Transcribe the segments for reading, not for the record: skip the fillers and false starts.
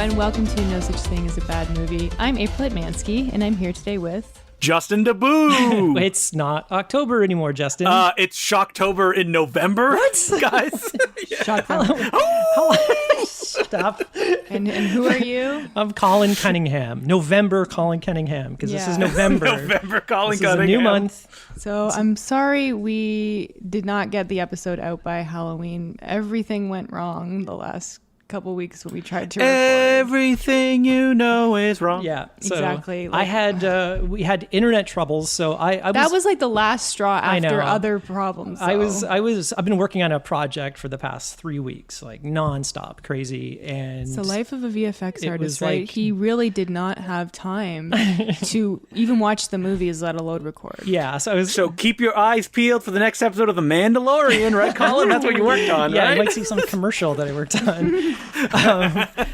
and welcome to No Such Thing as a Bad Movie. I'm April Hitmansky, and I'm here today with... Justin DeBoo. It's not October anymore, Justin. It's Shocktober in November. What? Guys? Shocktober. Stop. And who are you? I'm Colin Cunningham. November Colin Cunningham, because this is November. November Colin this Cunningham. Is a new month. So I'm sorry we did not get the episode out by Halloween. Everything went wrong the last couple weeks when we tried to record. Everything you know is wrong. Yeah, so exactly. We had internet troubles, so that was like the last straw after other problems. I've been working on a project for the past 3 weeks, like nonstop, crazy, and it's the life of a VFX artist, right? Like, he really did not have time to even watch the movies, let alone record. Yeah, so keep your eyes peeled for the next episode of The Mandalorian, right, Colin? That's what you worked on, yeah, right? you might see some commercial that I worked on.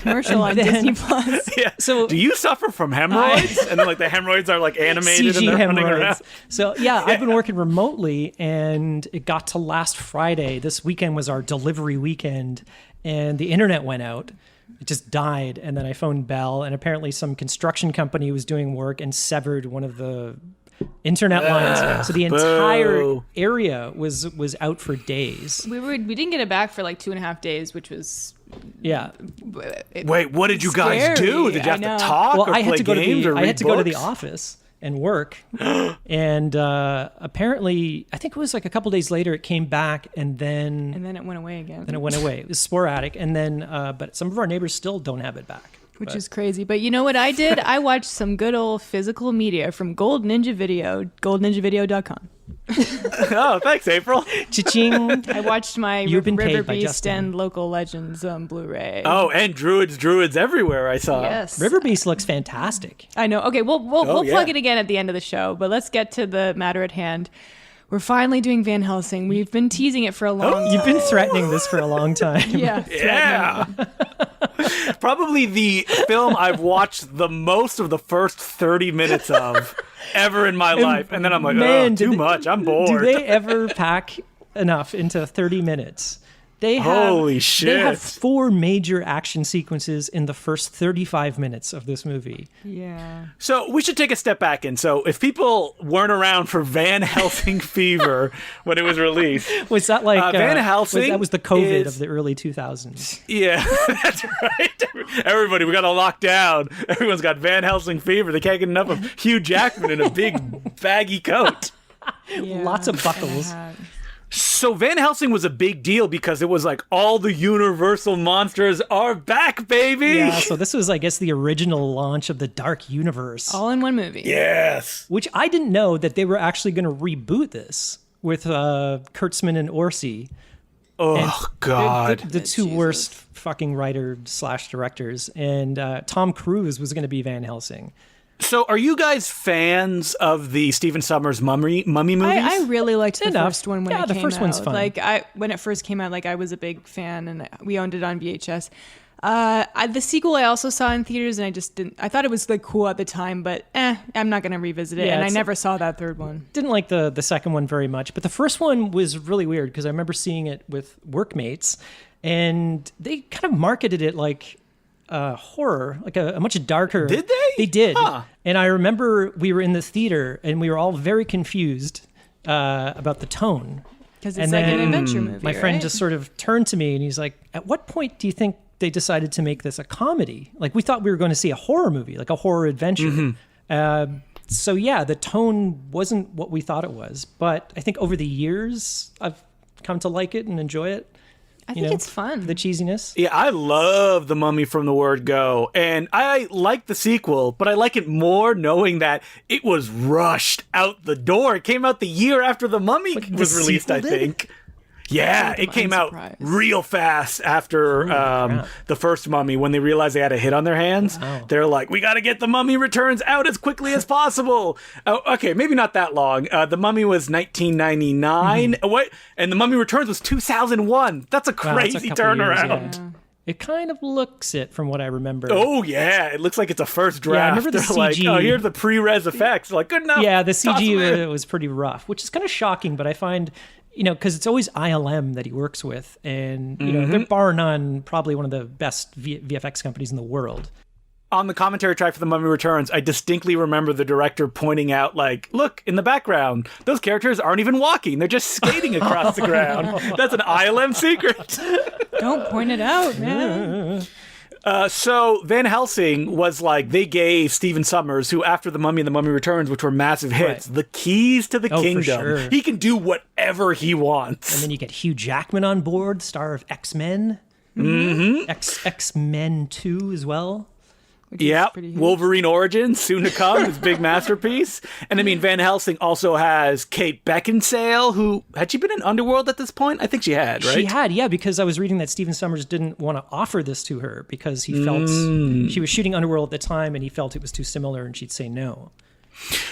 Commercial on Disney Plus. Yeah. So, do you suffer from hemorrhoids? And then, like, the hemorrhoids are like animated CG and they're hemorrhoids. running around. So I've been working remotely, and it got to last Friday. This weekend was our delivery weekend, and the internet went out. It just died, and then I phoned Bell, and apparently some construction company was doing work and severed one of the internet lines, so the entire area was out for days. We didn't get it back for like 2.5 days, which was Wait, what did you guys do? Did you have to talk? Well, or I had to go play games or read I had to go to the books? office and work, and apparently, I think it was like a couple days later, it came back, and then it went away again. Then it went away. It was sporadic, and then but some of our neighbors still don't have it back. Which is crazy. But you know what I did? I watched some good old physical media from Gold Ninja Video, goldninjavideo.com. Oh, thanks, April. Cha-ching. I watched my You've been River paid by Beast Justin. and Local Legends on Blu-ray. Oh, and druids everywhere, I saw. Yes. River Beast looks fantastic. I know. Okay, we'll yeah. plug it again at the end of the show, but let's get to the matter at hand. We're finally doing Van Helsing. We've been teasing it for a long time. You've been threatening this for a long time. Yeah. Probably the film I've watched the most of the first 30 minutes of ever in my life. And then I'm like, man, too much. I'm bored. Do they ever pack enough into 30 minutes? Holy shit. They have 4 major action sequences in the first 35 minutes of this movie. Yeah. So we should take a step back. And so if people weren't around for Van Helsing Fever when it was released. Was that like Van Helsing? That was the COVID of the early 2000s. Yeah, that's right. Everybody, we got to lock down. Everyone's got Van Helsing Fever. They can't get enough of Hugh Jackman in a big baggy coat. Yeah, Lots of buckles. So Van Helsing was a big deal because it was like all the Universal monsters are back, baby. Yeah, so this was, I guess, the original launch of the Dark Universe. All in one movie. Yes. Which I didn't know that they were actually going to reboot this with Kurtzman and Orsi. Oh, God. The two worst fucking writer/directors. And Tom Cruise was going to be Van Helsing. So are you guys fans of the Stephen Sommers mummy movies? I really liked the first one when it came out. Yeah, the first one's fun. Like, when it first came out, like, I was a big fan, and we owned it on VHS. The sequel I also saw in theaters, and I just didn't. I thought it was like cool at the time, but I'm not going to revisit it. Yeah, and I never saw that third one. Didn't like the second one very much, but the first one was really weird because I remember seeing it with workmates, and they kind of marketed it like horror, like a much darker. Did they? They did. Huh. And I remember we were in the theater and we were all very confused about the tone. Because it's like an adventure movie. My friend right? just sort of turned to me and he's like, "At what point do you think they decided to make this a comedy? Like, we thought we were going to see a horror movie, like a horror adventure." So yeah, the tone wasn't what we thought it was. But I think over the years, I've come to like it and enjoy it. I think it's fun. The cheesiness. Yeah, I love The Mummy from the word go. And I like the sequel, but I like it more knowing that it was rushed out the door. It came out the year after The Mummy was released, I think. Yeah, it came out real fast after the first Mummy. When they realized they had a hit on their hands, they're like, we got to get The Mummy Returns out as quickly as possible. Okay, maybe not that long. The Mummy was 1999. What? And The Mummy Returns was 2001. That's a crazy turnaround. Years, yeah. It kind of looks it from what I remember. Oh, yeah. It looks like it's a first draft. Yeah, I remember the They're CG. like, oh, here's the pre-res effects. Like, good enough. Yeah, the CG Awesome, was pretty rough, which is kind of shocking, but I find because it's always ILM that he works with, and they're bar none probably one of the best VFX companies in the world. On the commentary track for The Mummy Returns, I distinctly remember the director pointing out, like, look, in the background, those characters aren't even walking. They're just skating across the ground. That's an ILM secret. Don't point it out, man. So Van Helsing was like, they gave Stephen Sommers, who after The Mummy and The Mummy Returns, which were massive hits, the keys to the kingdom. For sure. He can do whatever he wants. And then you get Hugh Jackman on board, star of X-Men. X-Men 2 as well. Yeah, Wolverine Origins, soon to come, his big masterpiece. And I mean, Van Helsing also has Kate Beckinsale, who, had she been in Underworld at this point? I think she had, right? She had, yeah, because I was reading that Stephen Sommers didn't want to offer this to her because he felt she was shooting Underworld at the time and he felt it was too similar and she'd say no.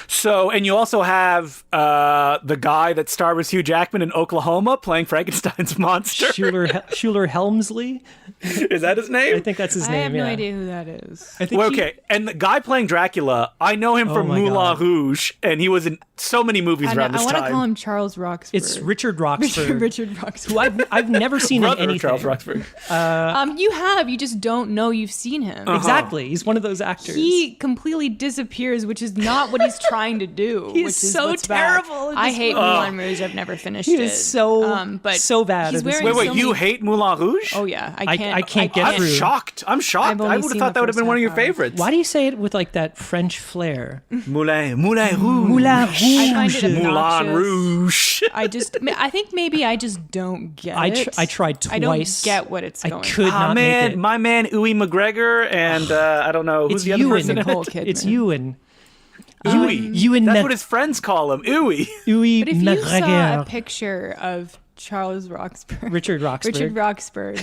So, and you also have the guy that starred with Hugh Jackman in Oklahoma playing Frankenstein's monster. Shuler Helmsley. Is that his name? I think that's his name. I have no idea who that is. I think okay, and the guy playing Dracula, I know him from Moulin Rouge, and he was in so many movies around this time. I want to call him Charles Roxburgh. It's Richard Roxburgh. Richard Roxburgh. Who I've never seen in anything. Charles Roxburgh. You just don't know you've seen him. Exactly. He's one of those actors. He completely disappears, which is not what he's trying to do. He's which is so what's terrible. Bad. I hate Moulin Rouge. I've never finished he it. is so bad. He's wearing Wait, you hate Moulin Rouge? Oh yeah, I can't get through. I'm shocked. I would have thought that would have been one of your favorites. Why do you say it with like that French flair? Moulin Rouge. Moulin Rouge. I find it obnoxious. Moulin Rouge. I think maybe I just don't get it. I tried twice. I don't get what it's going. I could not make it. My man Ewan McGregor and I don't know who's the other person. Nicole Kidman. It's Ewan. Ewan. That's what his friends call him. Ewan. But if you saw a picture of Charles Roxburgh, Richard Roxburgh,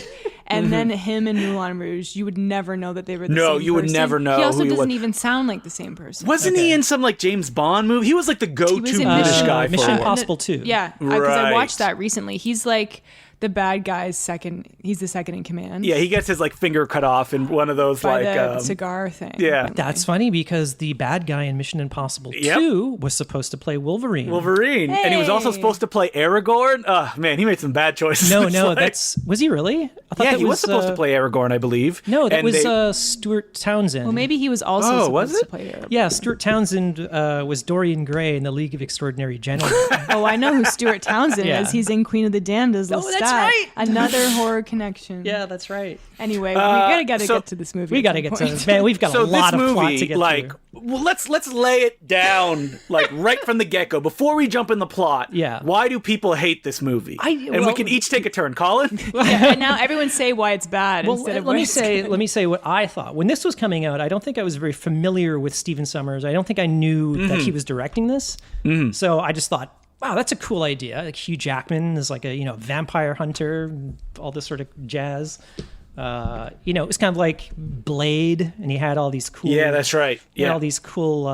and then him in Moulin Rouge, you would never know that they were the same person. No, you would never know. He also who doesn't even sound like the same person. Wasn't he in some like James Bond movie? He was like the go-to British guy for Mission it. Impossible 2. Yeah, because I watched that recently. He's like the bad guy's second. He's the second in command. Yeah, he gets his like finger cut off in one of those by like the cigar thing. Yeah, that's funny because the bad guy in Mission Impossible 2 was supposed to play Wolverine. Hey. And he was also supposed to play Aragorn. Oh man, he made some bad choices. No, was he really? I thought he was supposed to play Aragorn, I believe. No, that was Stuart Townsend. Well, maybe he was also supposed to play Aragorn. Yeah, Stuart Townsend was Dorian Gray in the League of Extraordinary Gentlemen. Oh, I know who Stuart Townsend is. He's in Queen of the Damned as Lestat. That's right. Another horror connection. Yeah, that's right. Anyway, we gotta get to this movie. We gotta get to this. Man, we've got a lot of plot to get through. Well, let's lay it down like right from the get-go before we jump in the plot. Yeah. Why do people hate this movie? We can each take a turn. Colin? Yeah, and now everyone say why it's bad instead of let me say what I thought. When this was coming out, I don't think I was very familiar with Stephen Sommers. I don't think I knew that he was directing this. So I just thought, wow, that's a cool idea. Like Hugh Jackman is like a vampire hunter, all this sort of jazz. It was kind of like Blade, and he had all these cool. Yeah, that's right. Yeah, all these cool,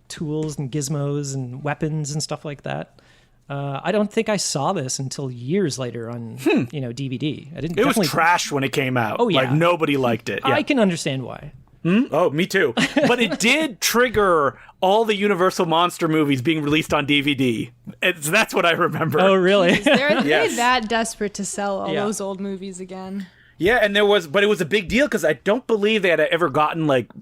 tools and gizmos and weapons and stuff like that. I don't think I saw this until years later on, DVD. It was trash when it came out. Oh yeah, like nobody liked it. Yeah. I can understand why. Oh, me too. But it did trigger all the Universal Monster movies being released on DVD. That's what I remember. Oh, really? They're that desperate to sell all those old movies again. Yeah, and but it was a big deal because I don't believe they had ever gotten like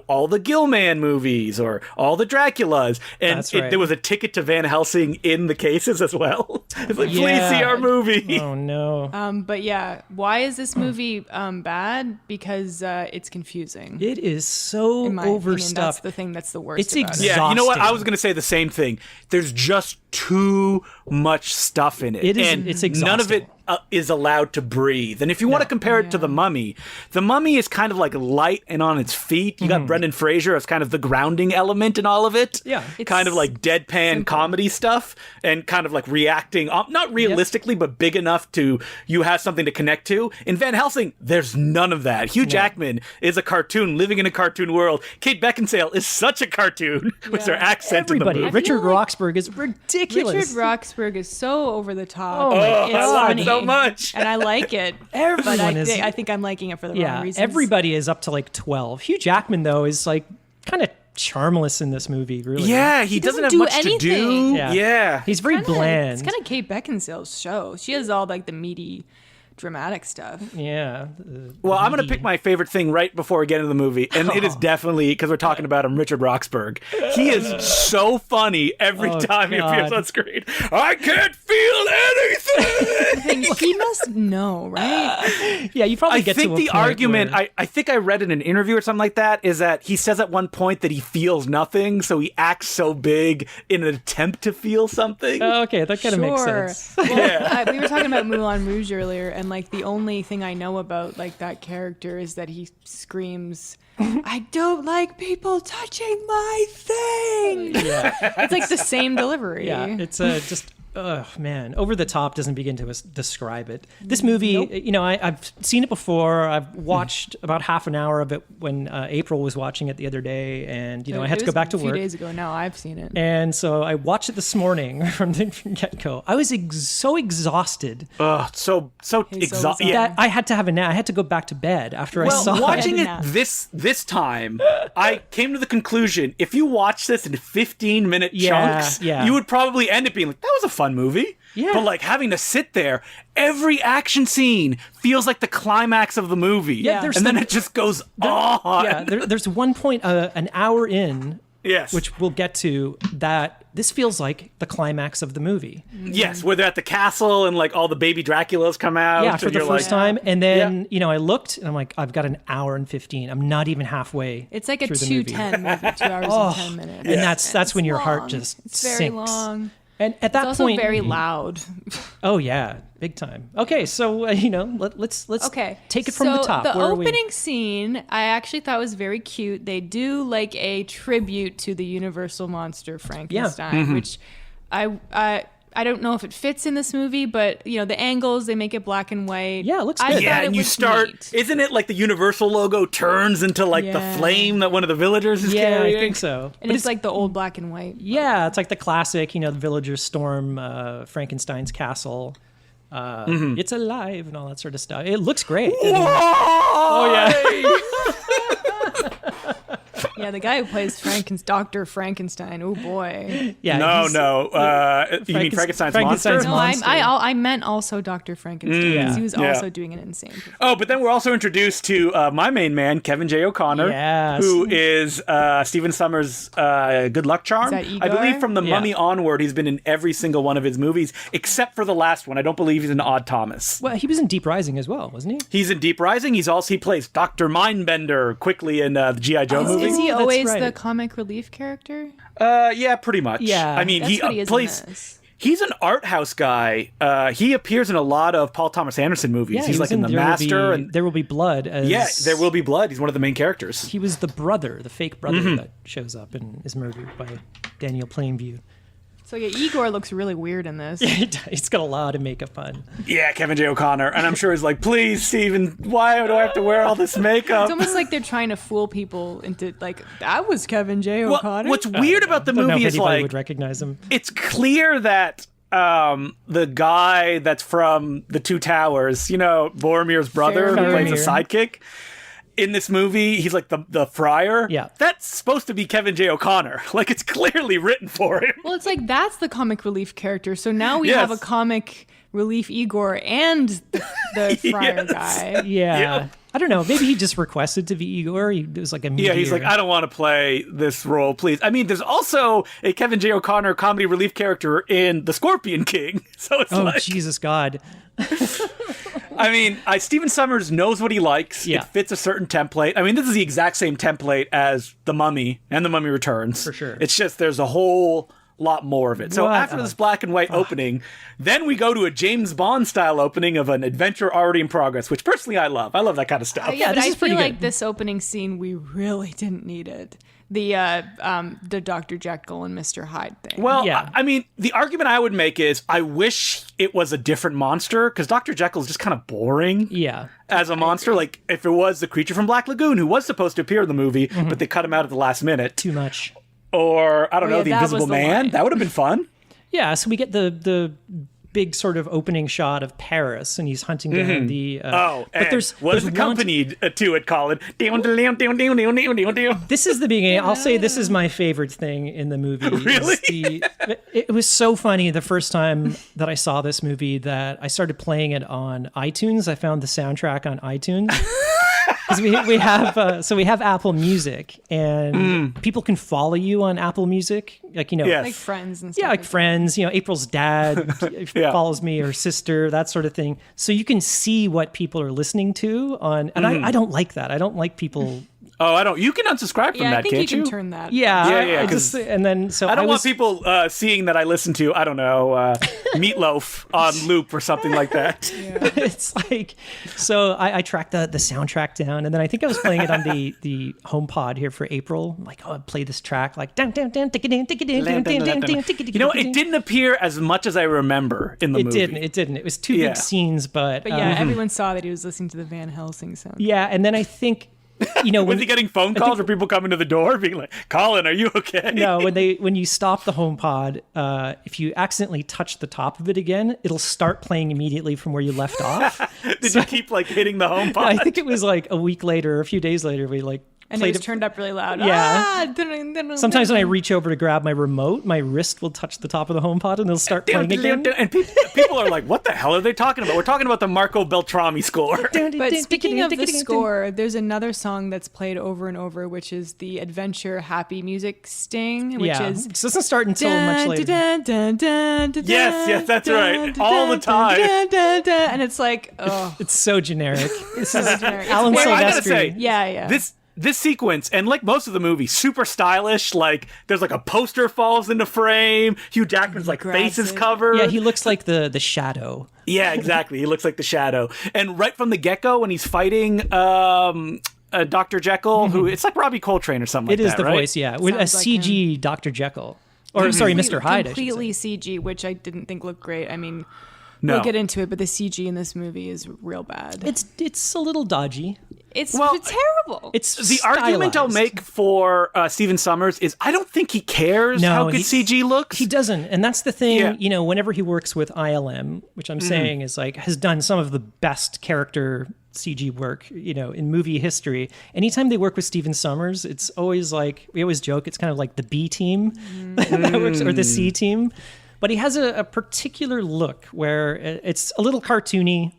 all the Gilman movies or all the Draculas, and there was a ticket to Van Helsing in the cases as well. It's like, please see our movie. Oh no. But yeah, why is this movie bad? Because it's confusing. It is so overstuffed. That's the thing that's the worst. It's about exhausting. Yeah, you know what? I was going to say the same thing. There's just too much stuff in it. It's exhausting. None of it is allowed to breathe. And if you want to compare it to The Mummy is kind of like light and on its feet. You got Brendan Fraser as kind of the grounding element in all of it. Yeah. Kind of like deadpan comedy stuff and kind of like reacting, not realistically, but big enough to you have something to connect to. In Van Helsing, there's none of that. Hugh Jackman is a cartoon living in a cartoon world. Kate Beckinsale is such a cartoon with her accent in the movie. Richard Roxburgh is ridiculous. Richard Roxburgh is so over the top. I love it so much. And I like it. But I think I'm liking it for the wrong reasons. Everybody is up to like 12. Hugh Jackman, though, is like kind of charmless in this movie, really. Yeah, he doesn't have do much to do. anything. Yeah. He's very bland. It's kind of Kate Beckinsale's show. She has all like the meaty, dramatic stuff. Yeah. Well, I'm going to pick my favorite thing right before we get into the movie, and it is definitely, because we're talking about him, Richard Roxburgh. He is so funny every time he appears on screen. I can't feel anything! He must know, right? Yeah, you probably I get to think a the point argument, where- I think I read in an interview or something like that, is that he says at one point that he feels nothing, so he acts so big in an attempt to feel something. Oh, okay, that kind of makes sense. Well, we were talking about Moulin Rouge earlier, and like the only thing I know about like that character is that he screams, "I don't like people touching my thing." Yeah. It's like the same delivery. Yeah, it's just, oh man, over the top doesn't begin to describe it. This movie, you know, I've seen it before. I've watched about half an hour of it when April was watching it the other day, and you know, I had to go back to a few work. days ago now. I've seen it. And so I watched it this morning from the get-go. I was so exhausted So exhausted. Yeah. that I had to have a nap. I had to go back to bed after I saw watching it. it this time, I came to the conclusion, if you watch this in 15-minute chunks, you would probably end up being like, that was a fun movie. Yeah. But like having to sit there, every action scene feels like the climax of the movie. Yeah, and then it just goes on. Yeah, there's one point, an hour in, Yes. which we'll get to, that this feels like the climax of the movie. Yes, where they're at the castle and like all the baby Draculas come out. Yeah, for and the you're first like, time. And then, you know, I looked and I'm like, I've got an hour and 15. I'm not even halfway. It's like a through the movie. 2:10 movie, 2 hours and 10 minutes. And that's when your heart long. just It's very sinks. long. And at that It's also point, very loud. oh yeah, big time. Okay, so you know, let's take it from the top. The Where are we? opening scene, I actually thought was very cute. They do like a tribute to the Universal monster Frankenstein, which I don't know if it fits in this movie, but you know the angles, they make it black and white. Yeah, it looks I good. Yeah, thought it and you looked start. neat. Isn't it like the Universal logo turns into like the Yeah. flame that one of the villagers is Yeah, carrying? I think so. And it's like the old black and white. Yeah, it's like the classic, you know, the villagers storm Frankenstein's castle. It's alive and all that sort of stuff. It looks great. Oh yeah. Yeah, the guy who plays Dr. Frankenstein. Oh boy. Yeah. No, he's- no. You mean Frankenstein's monster? No, monster. I meant also Dr. Frankenstein. Yeah. 'Cause he was Yeah. also doing an insane performance. Oh, but then we're also introduced to my main man, Kevin J. O'Connor, Yes. who is Stephen Summers' good luck charm. Is that I Igor? believe from The Yeah. Mummy onward, he's been in every single one of his movies, except for the last one. I don't believe he's in Odd Thomas. Well, he was in Deep Rising as well, wasn't he? He's in Deep Rising. He plays Dr. Mindbender quickly in the G.I. Joe movie. Is he that's always right. the comic relief character? Yeah, pretty much. Yeah. I mean, That's he what he is in plays. this. He's an art house guy. He appears in a lot of Paul Thomas Anderson movies. Yeah, he's he like was in The There Will Master, Be- and There Will Be Blood. yeah, There Will Be Blood. He's one of the main characters. He was the brother, the fake brother that shows up and is murdered by Daniel Plainview. So yeah, Igor looks really weird in this. He's got a lot of makeup on. Yeah, Kevin J. O'Connor. And I'm sure he's like, please, Steven, why do I have to wear all this makeup? It's almost like they're trying to fool people into like that was Kevin J. O'Connor. What's weird about the I don't know movie if is anybody like, would recognize him. it's clear that the guy that's from the Two Towers, you know, Boromir's brother, who plays a Faramir. sidekick, in this movie, he's like the friar. Yeah. That's supposed to be Kevin J. O'Connor. Like, it's clearly written for him. Well, it's like that's the comic relief character. So now we Yes. have a comic relief Igor and the friar Yes. guy. Yeah. Yeah. I don't know. Maybe he just requested to be Igor. He was like a Yeah, he's like, I don't want to play this role, please. I mean, there's also a Kevin J. O'Connor comedy relief character in The Scorpion King. So it's Oh, like, Jesus God. I mean, Stephen Summers knows what he likes. Yeah. It fits a certain template. I mean, this is the exact same template as The Mummy and The Mummy Returns. For sure. It's just there's a whole lot more of it. So What after a this black and white opening, then we go to a James Bond style opening of an adventure already in progress, which personally I love. I love that kind of stuff. Yeah, but this I is pretty feel like good. this opening scene we really didn't need it. The Dr. Jekyll and Mr. Hyde thing. Well, Yeah. I mean, the argument I would make is I wish it was a different monster because Dr. Jekyll is just kind of boring. Yeah. As a monster, like if it was the creature from Black Lagoon who was supposed to appear in the movie, but they cut him out at the last minute, Too much. or I don't know, yeah, the that Invisible was the Man, line. that would have been fun. Yeah, so we get the big sort of opening shot of Paris, and he's hunting down the. But what is accompanied to it, Colin? This is the beginning. I'll say this is my favorite thing in the movie. Really? It was so funny the first time that I saw this movie that I started playing it on iTunes. I found the soundtrack on iTunes. Because we have Apple Music, and people can follow you on Apple Music, like like friends and stuff. Yeah, like friends. April's dad follows me, or sister, that sort of thing. So you can see what people are listening to on, and I don't like that. I don't like people. Oh, I don't. You can unsubscribe from that, I think can't you can turn that. Yeah. I don't want was people seeing that I listen to, I don't know, Meatloaf on loop or something like that. Yeah. It's like, so I tracked the soundtrack down, and then I think I was playing it on the HomePod here for April. I'm like, I'd play this track, like dun dun dun dun dun dun dun dun dun. It didn't appear as much as I remember in the movie. It didn't. It was two big scenes, but everyone saw that he was listening to the Van Helsing soundtrack. Yeah, and then I think. Was he getting phone calls or people coming to the door being like, Colin, are you okay? No, when you stop the HomePod, if you accidentally touch the top of it again, it'll start playing immediately from where you left off. Did you keep hitting the HomePod? I think it was like a week later, a few days later, we and it was turned up really loud. Yeah. Sometimes when I reach over to grab my remote, my wrist will touch the top of the HomePod and it'll start playing again. And people are like, what the hell are they talking about? We're talking about the Marco Beltrami score. But speaking of the score, there's another song that's played over and over, which is the Adventure Happy Music Sting, which is... It doesn't start until much later. Yes, that's right. All the time. And it's like, oh. It's so generic. This is generic. Alan I gotta Silvestri. say, Yeah. This sequence, and like most of the movie, super stylish. Like there's a poster falls into frame. Hugh Jackman's face is covered. Yeah, he looks like the shadow. Yeah, exactly. He looks like the shadow. And right from the get-go, when he's fighting Dr. Jekyll, who it's like Robbie Coltrane or something like that, It is the right? voice, yeah. With a Sounds like CG Dr. Jekyll. Or, sorry, Mr. Hyde, I should say. Completely CG, which I didn't think looked great. I mean, No. we'll get into it, but the CG in this movie is real bad. It's a little dodgy. It's terrible. It's the argument I'll stylized. make for Stephen Sommers is I don't think he cares how good CG looks. He doesn't, and that's the thing. Whenever he works with ILM, which I'm saying is has done some of the best character CG work, in movie history. Anytime they work with Stephen Sommers, it's always we always joke, it's kind of like the B team that works, or the C team. But he has a particular look where it's a little cartoony.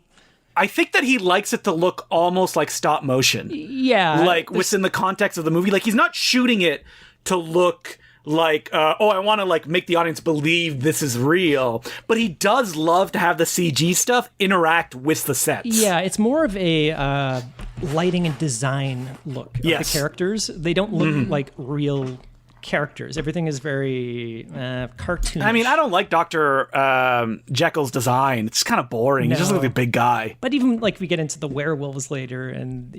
I think that he likes it to look almost like stop motion. Yeah. Within the context of the movie. He's not shooting it to look I want to make the audience believe this is real. But he does love to have the CG stuff interact with the sets. Yeah, it's more of a lighting and design look of the characters. They don't look like real characters. Everything is very cartoonish. I mean, I don't like Dr. Jekyll's design. It's kind of boring. He's just like a big guy. But even we get into the werewolves later, and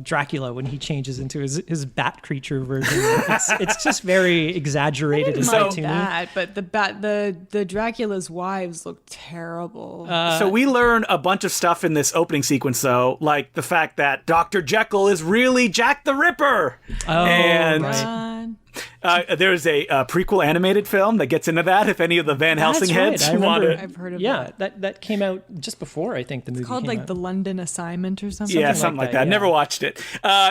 Dracula when he changes into his bat creature version, it's just very exaggerated and cartoony. That, but the Dracula's wives look terrible. So we learn a bunch of stuff in this opening sequence, though, like the fact that Dr. Jekyll is really Jack the Ripper. Oh, and right. There's a prequel animated film that gets into that. If any of the Van Helsing heads want to, I've heard of that came out just before I think the movie. It's called came out. The London Assignment or something. Yeah, something like that. Yeah. Never watched it.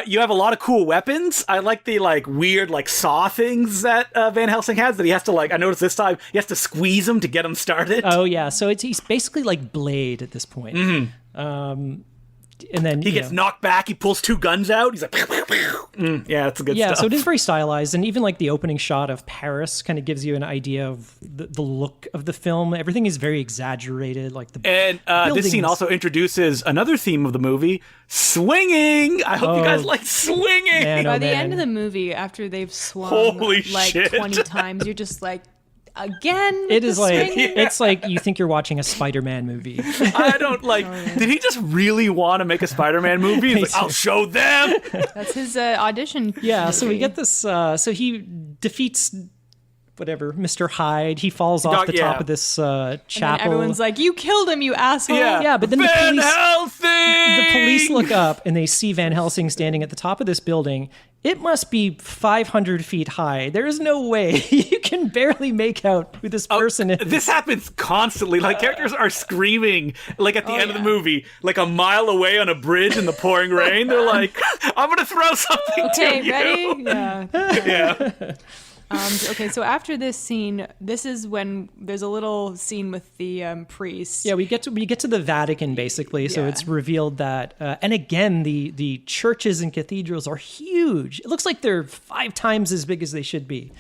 You have a lot of cool weapons. I like the weird saw things that Van Helsing has. That he has to I noticed this time he has to squeeze them to get them started. Oh yeah, so he's basically like Blade at this point. And then he gets knocked back. He pulls two guns out. He's like, pew, pew, pew. Yeah, that's a good stuff. Yeah, so it is very stylized, and even the opening shot of Paris kind of gives you an idea of the look of the film. Everything is very exaggerated, And this scene also introduces another theme of the movie: swinging. I hope you guys like swinging. Man, By the end of the movie, after they've swung Holy shit. 20 times, you're just again. It is swinging? it's you think you're watching a Spider-Man movie. I don't Did he just really want to make a Spider-Man movie? He's I'll show them. That's his audition. Yeah, so we get this. So he defeats whatever Mr. Hyde. He falls off the top of this chapel. And everyone's like, "You killed him, you asshole!" Yeah, but then Van Helsing! the police look up and they see Van Helsing standing at the top of this building. It must be 500 feet high. There is no way. You can barely make out who this person is. This happens constantly. Like, characters are screaming, like, at the end of the movie, like a mile away on a bridge in the pouring rain. They're like, I'm going to throw something to you. Okay, ready? Yeah. Yeah. Okay, so after this scene, this is when there's a little scene with the priest. Yeah, we get to the Vatican basically. So Yeah. it's revealed that, and again, the churches and cathedrals are huge. It looks like they're 5 times as big as they should be.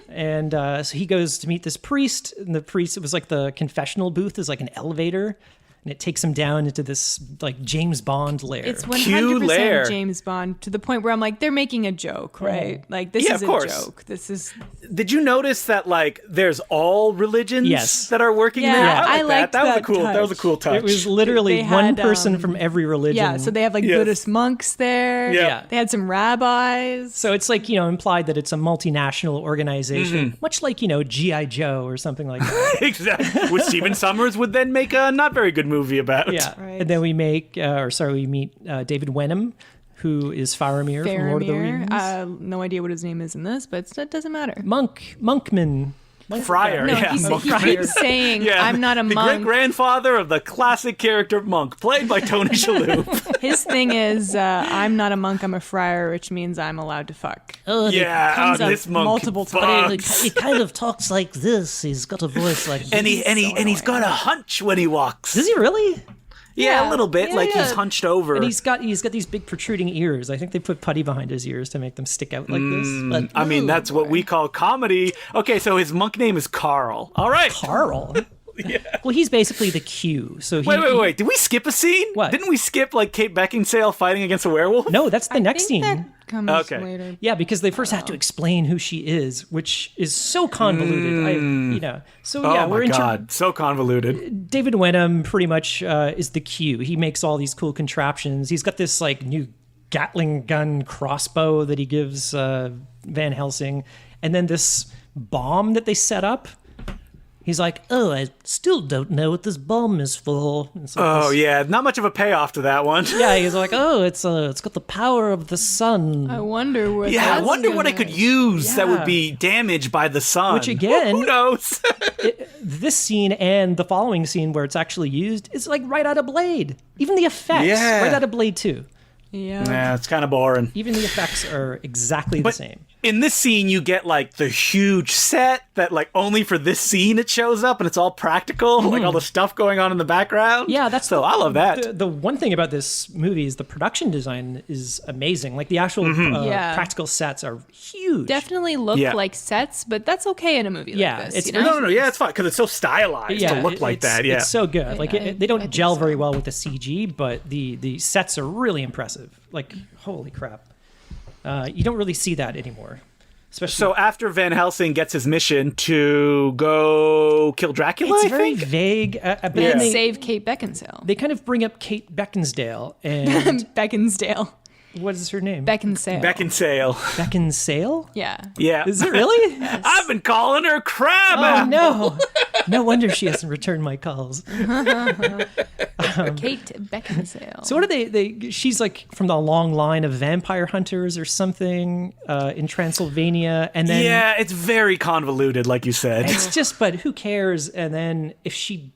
And so he goes to meet this priest, and the priest, it was like the confessional booth is like an elevator. And it takes him down into this like James Bond lair. It's Q lair. 100% James Bond, to the point where I'm like, they're making a joke, right? Like, this Yeah, is of a course. joke. This is... Did you notice that, like, there's all religions Yes. that are working Yeah, there? I liked that. that That was a touch. cool touch. It was literally They one had, person from every religion. Yeah, so they have like Yes. Buddhist monks there. Yeah. They had some rabbis. So it's like, implied that it's a multinational organization, much like, G.I. Joe or something like that. Exactly. Which Stephen Sommers would then make a not very good movie about. Yeah. Right. And then we meet David Wenham, who is Faramir from Lord of the Rings. No idea what his name is in this, but it doesn't matter. Monkman. Friar. No, yeah. he Monk. keeps saying, Yeah. I'm not a the monk. great-grandfather of the classic character Monk, played by Tony Shalhoub. His thing is, I'm not a monk, I'm a friar, which means I'm allowed to fuck. Oh, Yeah, comes up this monk multiple bucks. he kind of talks like this. He's got a voice like this. And he's got a hunch when he walks. Does he really? Yeah, a little bit, Yeah, like yeah. he's hunched over. And he's got these big protruding ears. I think they put putty behind his ears to make them stick out like this. But I mean, that's what we call comedy. Okay, so his monk name is Carl. All right. Carl. Well, he's basically the Q. So Wait. Did we skip a scene? What? Didn't we skip, like, Kate Beckinsale fighting against a werewolf? No, that's the I next think scene. that comes Okay. later. Yeah, because they first have to explain who she is, which is so convoluted. So yeah, Oh, we're my God. So convoluted. David Wenham pretty much is the Q. He makes all these cool contraptions. He's got this like new Gatling gun crossbow that he gives Van Helsing, and then this bomb that they set up. He's like, oh, I still don't know what this bomb is for. It's like Oh, this- yeah. Not much of a payoff to that one. Yeah, he's like, oh, it's got the power of the sun. I wonder what Yeah, I that's wonder what I gonna- could use that would Yeah. be damaged by the sun. Which, again- who knows? This scene and the following scene where it's actually used is like right out of Blade. Even the effects, Yeah. right out of Blade 2. Yeah. Yeah, it's kind of boring. Even the effects are exactly the same. In this scene, you get like the huge set that like only for this scene it shows up, and it's all practical, like all the stuff going on in the background. Yeah, that's so I love that. The one thing about this movie is the production design is amazing. Like the actual Yeah. practical sets are huge. Definitely look Yeah. like sets, but that's okay in a movie Yeah, like this. it's you know? No, yeah, it's fine because it's so stylized to look like it's- that. Yeah, it's so good. Like I they don't think gel so. very well with the CG, but the sets are really impressive. Like holy crap, you don't really see that anymore. Especially So after Van Helsing gets his mission to go kill Dracula, it's I very think. vague. But Yeah. then they, Save Kate Beckinsale. they kind of bring up Kate Beckinsale, and Beckinsdale. what is her name? Beckinsale. Beckinsale. Beckinsale? Yeah. Yeah. Is it really? I've been calling her Crab. Oh no! No wonder she hasn't returned my calls. Kate Beckinsale. So what are they? She's like from the long line of vampire hunters or something in Transylvania, and then Yeah, it's very convoluted, like you said. it's just. But who cares? And then if she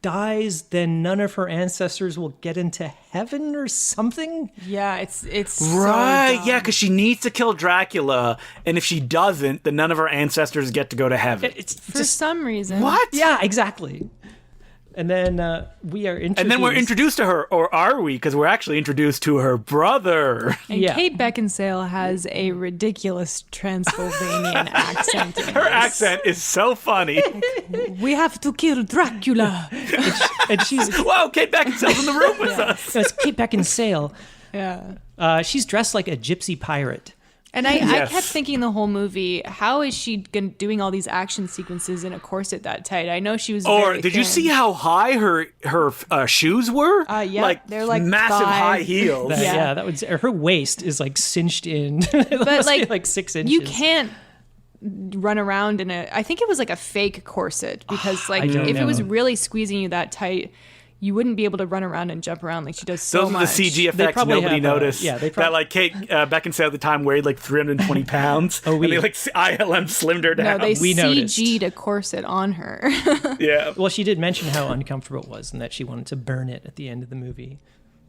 dies, then none of her ancestors will get into heaven or something. Yeah, it's Right, so yeah, dumb. because she needs to kill Dracula, and if she doesn't, then none of her ancestors get to go to heaven. It's For just some reason. What? yeah, exactly. And then we are introduced. And then we're introduced to her, or are we? Because we're actually introduced to her brother. And Yeah. Kate Beckinsale has a ridiculous Transylvanian accent. in Her this. accent is so funny. We have to kill Dracula. and she's Whoa, Kate Beckinsale's in the room with us. no, it's Kate Beckinsale. Yeah. She's dressed like a gypsy pirate. And I Yes. kept thinking the whole movie, how is she doing all these action sequences in a corset that tight? I know she was. Or very did you thin. see how high her shoes were? Yeah, like they're like massive thigh. high heels. That- Yeah. yeah, that would. Her waist is like cinched in. It But must be like, like 6 inches. You can't run around in a. I think it was like a fake corset because like don't if it was know. really squeezing you that tight, you wouldn't be able to run around and jump around like she does so Those much. are the CG effects probably nobody have, noticed. yeah, they that like Kate Beckinsale at the time weighed like 320 pounds. Oh, and they like ILM slimmed her down. No, they We noticed. CG'd a corset on her. Yeah. Well, she did mention how uncomfortable it was and that she wanted to burn it at the end of the movie.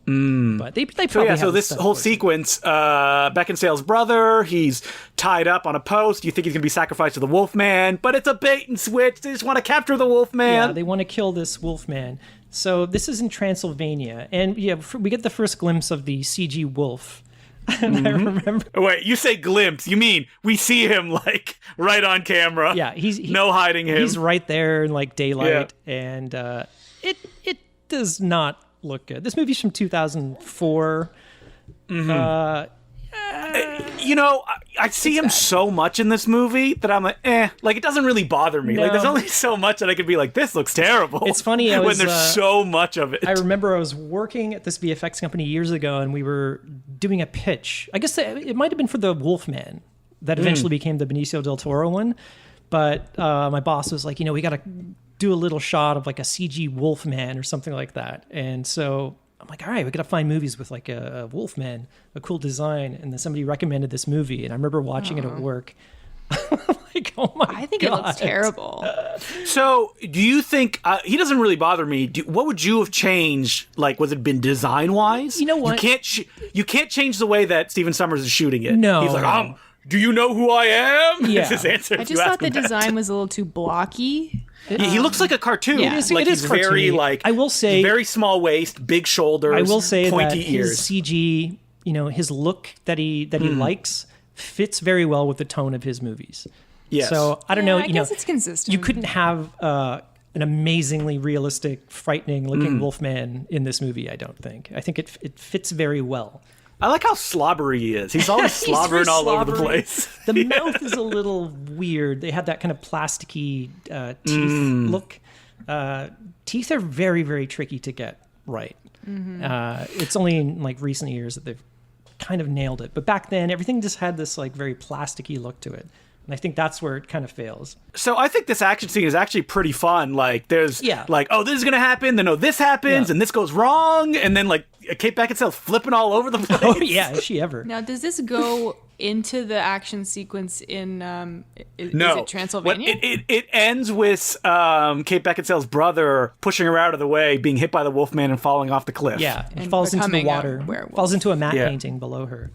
But they probably So this whole sequence, Beckinsale's brother, he's tied up on a post. You think he's going to be sacrificed to the Wolfman, but it's a bait and switch. They just want to capture the Wolfman. Yeah, they want to kill this Wolfman. So this is in Transylvania, and we get the first glimpse of the CG wolf. And I remember. Wait, you say glimpse? You mean we see him like right on camera? Yeah, he's no hiding him. He's right there in like daylight, and it does not look good. This movie's from 2004. You know, I see him so much in this movie that I'm like, like it doesn't really bother me. No. Like there's only so much that I could be like, this looks terrible. It's funny, when there's so much of it. I remember I was working at this VFX company years ago, and we were doing a pitch. I guess it might have been for the Wolfman that eventually became the Benicio del Toro one. But my boss was like, we got to do a little shot of like a CG Wolfman or something like that. And so I'm like, all right, we got to find movies with like a Wolfman, a cool design. And then somebody recommended this movie, and I remember watching it at work. Like, oh my God. I think it looks terrible. So, do you think he doesn't really bother me? What would you have changed? Like, was it been design wise? You know what? You can't change the way that Steven Summers is shooting it. No, he's like, do you know who I am? Yeah. It's his answer. I just thought the design was a little too blocky. He looks like a cartoon. Yeah. Like it is he's very cartoony. like I will say, very small waist, big shoulders. I will say pointy that ears. his CG, his look that he likes fits very well with the tone of his movies. Yes. So I don't know. I guess it's consistent. You couldn't have an amazingly realistic, frightening looking Wolfman in this movie. I don't think. I think it fits very well. I like how slobbery he is. He's always slobbering all over the place. The mouth is a little weird. They have that kind of plasticky teeth look. Teeth are very, very tricky to get right. It's only in like recent years that they've kind of nailed it. But back then, everything just had this like very plasticky look to it. And I think that's where it kind of fails. So I think this action scene is actually pretty fun. Like there's like, oh, this is going to happen. Then, oh, this happens and this goes wrong. And then like Kate Beckinsale flipping all over the place. Oh yeah, is she ever? Now, does this go into the action sequence in, is it Transylvania? It ends with Kate Beckinsale's brother pushing her out of the way, being hit by the Wolfman and falling off the cliff. Yeah, And it falls into the becoming a water. werewolf. Falls into a matte painting below her.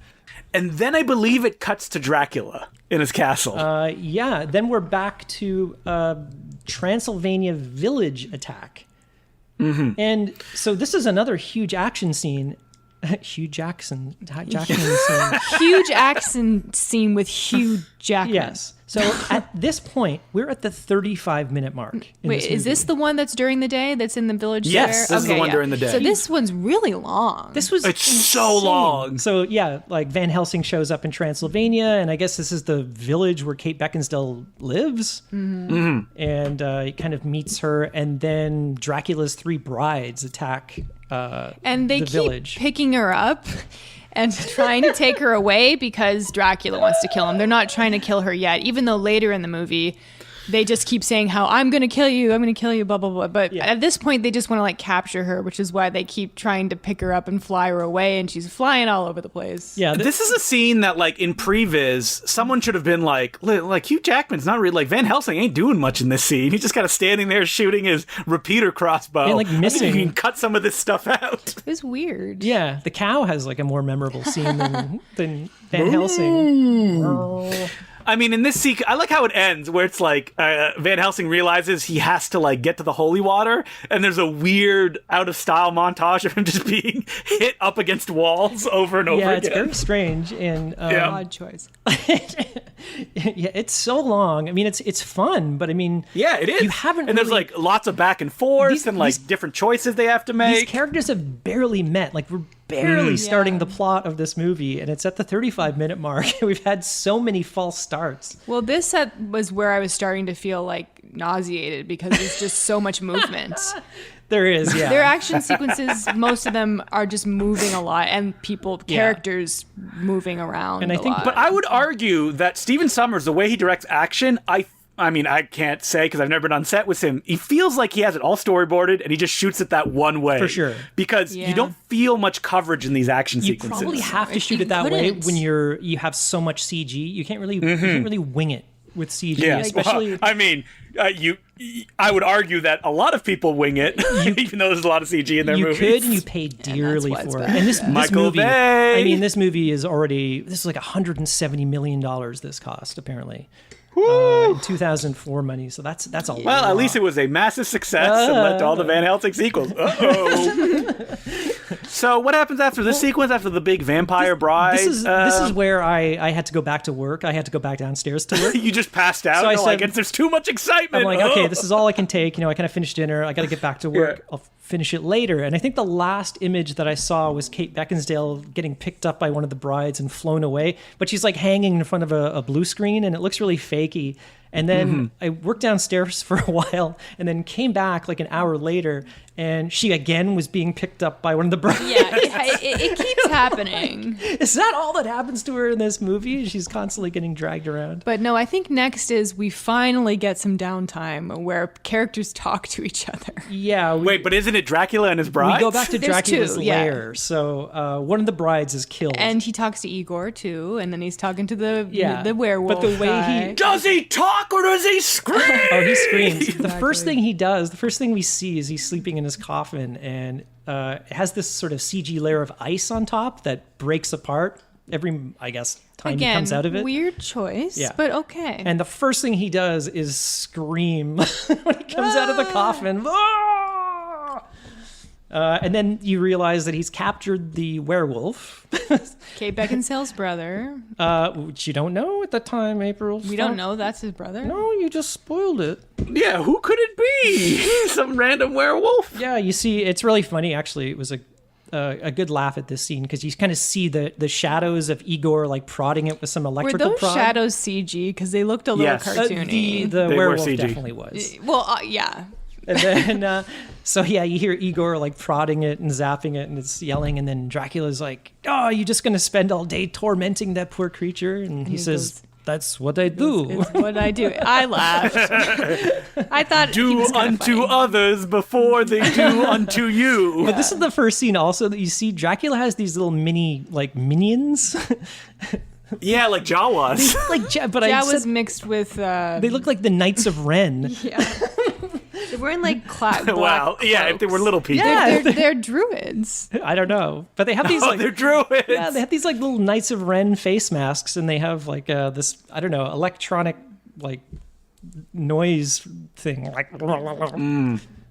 And then I believe it cuts to Dracula in his castle. Then we're back to Transylvania village attack. And so this is another huge action scene. Hugh Jackson scene. Huge action scene with Hugh Jackman. Yes. So at this point, we're at the 35-minute mark. Wait, is this the one that's during the day? That's in the village Yes, there? this is the one during the day. So this one's really long. This was It's so insane. long. So yeah, like Van Helsing shows up in Transylvania, and I guess this is the village where Kate Beckinsale lives. And he kind of meets her, and then Dracula's three brides attack and they the keep village. picking her up and trying to take her away because Dracula wants to kill him. They're not trying to kill her yet, even though later in the movie they just keep saying how I'm going to kill you, blah, blah, blah. But at this point, they just want to like capture her, which is why they keep trying to pick her up and fly her away, and she's flying all over the place. Yeah, This is a scene that, like, in previs, someone should have been like Hugh Jackman's not really, like, Van Helsing ain't doing much in this scene. He's just kind of standing there shooting his repeater crossbow. And, like, missing. You can cut some of this stuff out. It was weird. Yeah, the cow has like a more memorable scene than Van Helsing. I mean, in this sequence, I like how it ends, where it's like Van Helsing realizes he has to like get to the holy water, and there's a weird, out of style montage of him just being hit up against walls over and over again. Yeah, it's very strange and Odd choice. yeah, it's so long. I mean, it's fun, but I mean, Yeah, it is. You haven't and there's really- like lots of back and forth These- and like these- different choices they have to these make. characters have barely met. Like we're barely starting Yeah. the plot of this movie, and it's at the 35-minute mark. We've had so many false starts. Well, this set was where I was starting to feel like nauseated because there's just so much movement. There is, yeah. Their action sequences, most of them are just moving a lot, and characters moving around. And I think- a lot. But I would argue that Steven Summers, the way he directs action, I mean, I can't say because I've never been on set with him. He feels like he has it all storyboarded and he just shoots it that one way. For sure. Because you don't feel much coverage in these action You sequences. probably have to shoot it that way when you have so much CG. You can't really wing it with CG, especially. Well, I mean, I would argue that a lot of people wing it, even though there's a lot of CG in their movies. You could, and you pay dearly for it. And this Michael movie, Bay. I mean, this movie is like $170 million. This cost apparently. In 2004 money, so that's a lot. Well, at least it was a massive success and led to all the Van Helsing sequels. So what happens after this sequence, after the big vampire bride? This is where I had to go back to work. I had to go back downstairs to work. You just passed out. So I said, there's too much excitement. I'm like, okay, this is all I can take. I kind of finished dinner. I got to get back to work. I'll finish it later. And I think the last image that I saw was Kate Beckinsale getting picked up by one of the brides and flown away. But she's like hanging in front of a blue screen, and it looks really fakey. And then I worked downstairs for a while and then came back like an hour later, and she again was being picked up by one of the brides. Yeah, it keeps happening. Is that all that happens to her in this movie? She's constantly getting dragged around. But no, I think next is we finally get some downtime where characters talk to each other. Yeah. Wait, but isn't it Dracula and his bride? We go back to There's Dracula's two, yeah. lair. So one of the brides is killed. And he talks to Igor too, and then he's talking to the werewolf. But the way guy. Does he talk or does he scream? Oh, he screams. The Exactly. first thing he does, the first thing we see is he's sleeping in his coffin, and it has this sort of CG layer of ice on top that breaks apart every, I guess, time Again, he comes out of it. Weird choice, Yeah. but okay. And the first thing he does is scream when he comes out of the coffin. Ah! And then you realize that he's captured the werewolf. Kate Beckinsale's brother. Which you don't know at the time, April. We don't know that's his brother. No, you just spoiled it. Yeah, who could it be? Some random werewolf? Yeah, you see, it's really funny, actually. It was a good laugh at this scene because you kind of see the shadows of Igor like prodding it with some Were electrical those prod. shadows CG? Because they looked a little Yes. cartoony. The They were werewolf CG. definitely was. Well, yeah. And then, so yeah, you hear Igor like prodding it and zapping it, and it's yelling. And then Dracula's like, "Oh, you're just gonna spend all day tormenting that poor creature?" And he says, goes, "That's what I do." It's what I do. I laughed. I thought he Do was kinda unto funny. others before they do unto you. But this is the first scene also that you see. Dracula has these little mini like minions, Yeah, like Jawas. but That I was said, mixed with. they look like the Knights of Ren. Yeah. They're wearing like black Wow. Yeah, if they were little people. Yeah. They're druids. I don't know, but they have these Oh, like they're druids. yeah, they have these like little Knights of Ren face masks, and they have like this I don't know electronic like noise thing like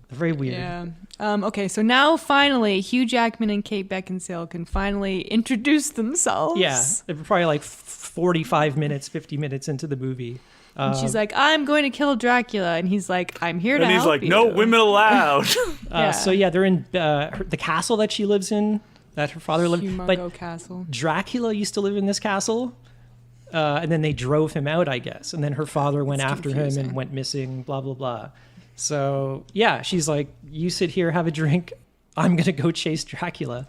very weird. Yeah. Okay, so now finally, Hugh Jackman and Kate Beckinsale can finally introduce themselves. Yeah, they're probably like 45 minutes, 50 minutes into the movie. And she's like, "I'm going to kill Dracula," and he's like, "I'm here to And he's help like, you." no women allowed. Yeah. So yeah, they're in the castle that she lives in, that her father lived. Humongo But castle. Dracula used to live in this castle, and then they drove him out, I guess. And then her father went after him confusing. and went missing. Blah blah blah. So yeah, she's like, "You sit here, have a drink. I'm gonna go chase Dracula,"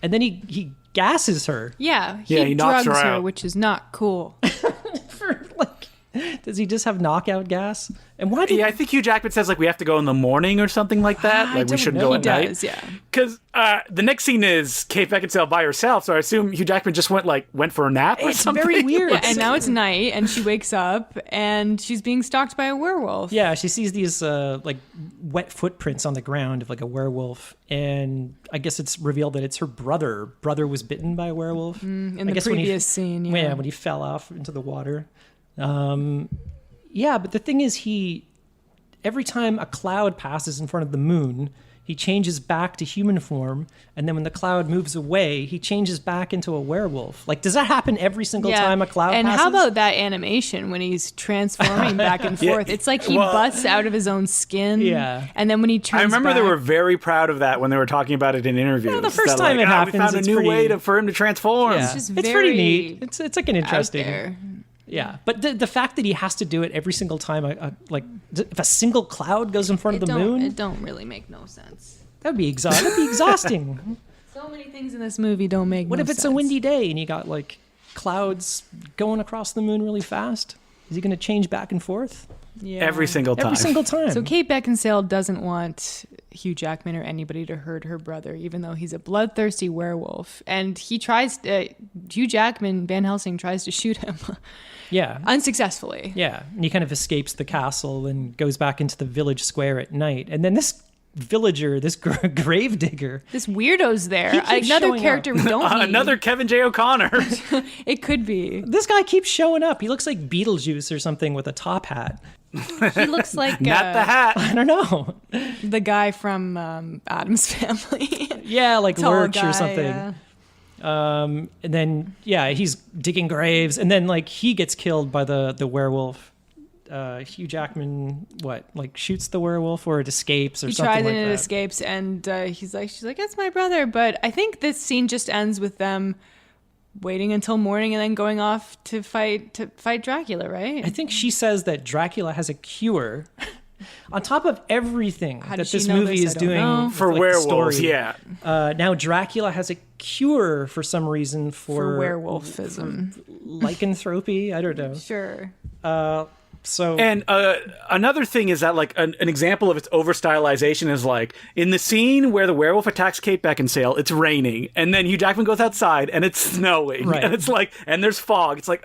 and then he gasses her. Yeah, he knocks drugs her her, out. which is not cool. For like, does he just have knockout gas? And why did Yeah, I think Hugh Jackman says like we have to go in the morning or something like that. I Like we don't shouldn't know. go He at night. does, yeah. Because the next scene is Kate Beckinsale by herself, so I assume Hugh Jackman just went for a nap or It's something. very weird. Yeah, and now it's night, and she wakes up, and she's being stalked by a werewolf. Yeah, she sees these like wet footprints on the ground of like a werewolf, and I guess it's revealed that it's her brother. Brother was bitten by a werewolf In I the guess when he- previous scene, Yeah, when he fell off into the water. Yeah, but the thing is, every time a cloud passes in front of the moon, he changes back to human form, and then when the cloud moves away, he changes back into a werewolf. Like, does that happen every single time a cloud and passes? how about that animation when he's transforming back and forth? It's like he busts out of his own skin. Yeah. And then when he turns I remember they back- were very proud of that when they were talking about it in interviews. the first That, time it we happens, found a it's new pretty- way for him to transform. Yeah. just It's pretty very neat. It's like an out interesting. there. Yeah, but the fact that he has to do it every single time, if a single cloud goes in front of the moon, It don't really make no sense. that'd be exhausting. So many things in this movie don't make What no if it's a sense. windy day and you got like clouds going across the moon really fast? Is he going to change back and forth? Yeah. Every single time. Every single time. So Kate Beckinsale doesn't want Hugh Jackman or anybody to hurt her brother, even though he's a bloodthirsty werewolf. And he tries, Hugh Jackman, Van Helsing, tries to shoot him. Yeah. Unsuccessfully. Yeah. And he kind of escapes the castle and goes back into the village square at night. And then this villager, this grave digger. This weirdo's there. He keeps Another showing character up. we don't need. Another Kevin J. O'Connor. It could be. This guy keeps showing up. He looks like Beetlejuice or something with a top hat. He looks like Not the hat. I don't know. the guy from Addams Family. Yeah, like Tall Lurch guy, or something. yeah. And then, yeah, he's digging graves. And then, like, he gets killed by the werewolf. Hugh Jackman, shoots the werewolf or it escapes or He something tries like and that. it escapes, and she's like, it's my brother. But I think this scene just ends with them waiting until morning and then going off to fight Dracula, right? I think she says that Dracula has a cure. On top of everything How that does she this know movie this? is I don't doing know. with, For the werewolves, story, yeah. Now Dracula has a cure for some reason For werewolfism. lycanthropy. I don't know. Sure. So And another thing is that, like, an example of its over-stylization is, like, in the scene where the werewolf attacks Kate Beckinsale, it's raining, and then Hugh Jackman goes outside, and it's snowing, Right. and it's like, and there's fog. It's like,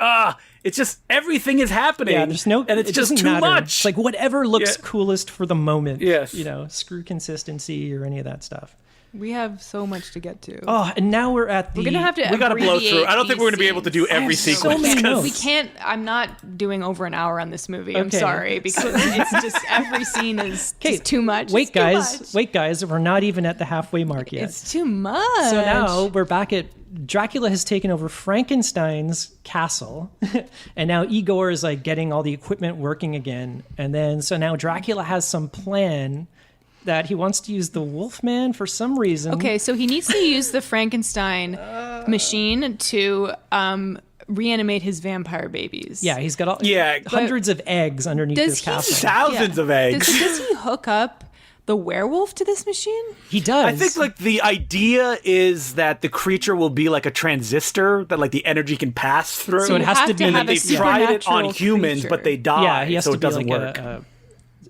it's just, everything is happening. yeah, there's no, and it's it just doesn't too matter. much. It's like whatever looks Yeah. coolest for the moment. Yes. Screw consistency or any of that stuff. We have so much to get to. Oh, and now we're at the. We're gonna have to. We gotta blow abbreviate through. I don't think these we're gonna be able to do scenes. every so sequence. many 'cause- notes. We can't. I'm not doing over an hour on this movie. I'm Okay. sorry because it's just every scene is Okay, just too much. Wait, It's too guys. much. Wait, guys. We're not even at the halfway mark yet. It's too much. So now we're back at Dracula has taken over Frankenstein's castle, and now Igor is like getting all the equipment working again. And then so now Dracula has some plan that he wants to use the Wolfman for some reason. Okay, so he needs to use the Frankenstein machine to reanimate his vampire babies. Yeah, he's got Yeah, hundreds of eggs underneath Does his he- castle. Thousands of eggs. Does he hook up the werewolf to this machine? He does. I think, like, the idea is that the creature will be like a transistor that, like, the energy can pass through. So it has have to be- and have then a they tried it on supernatural humans, creature. but they die, yeah, he has so to it be doesn't like work.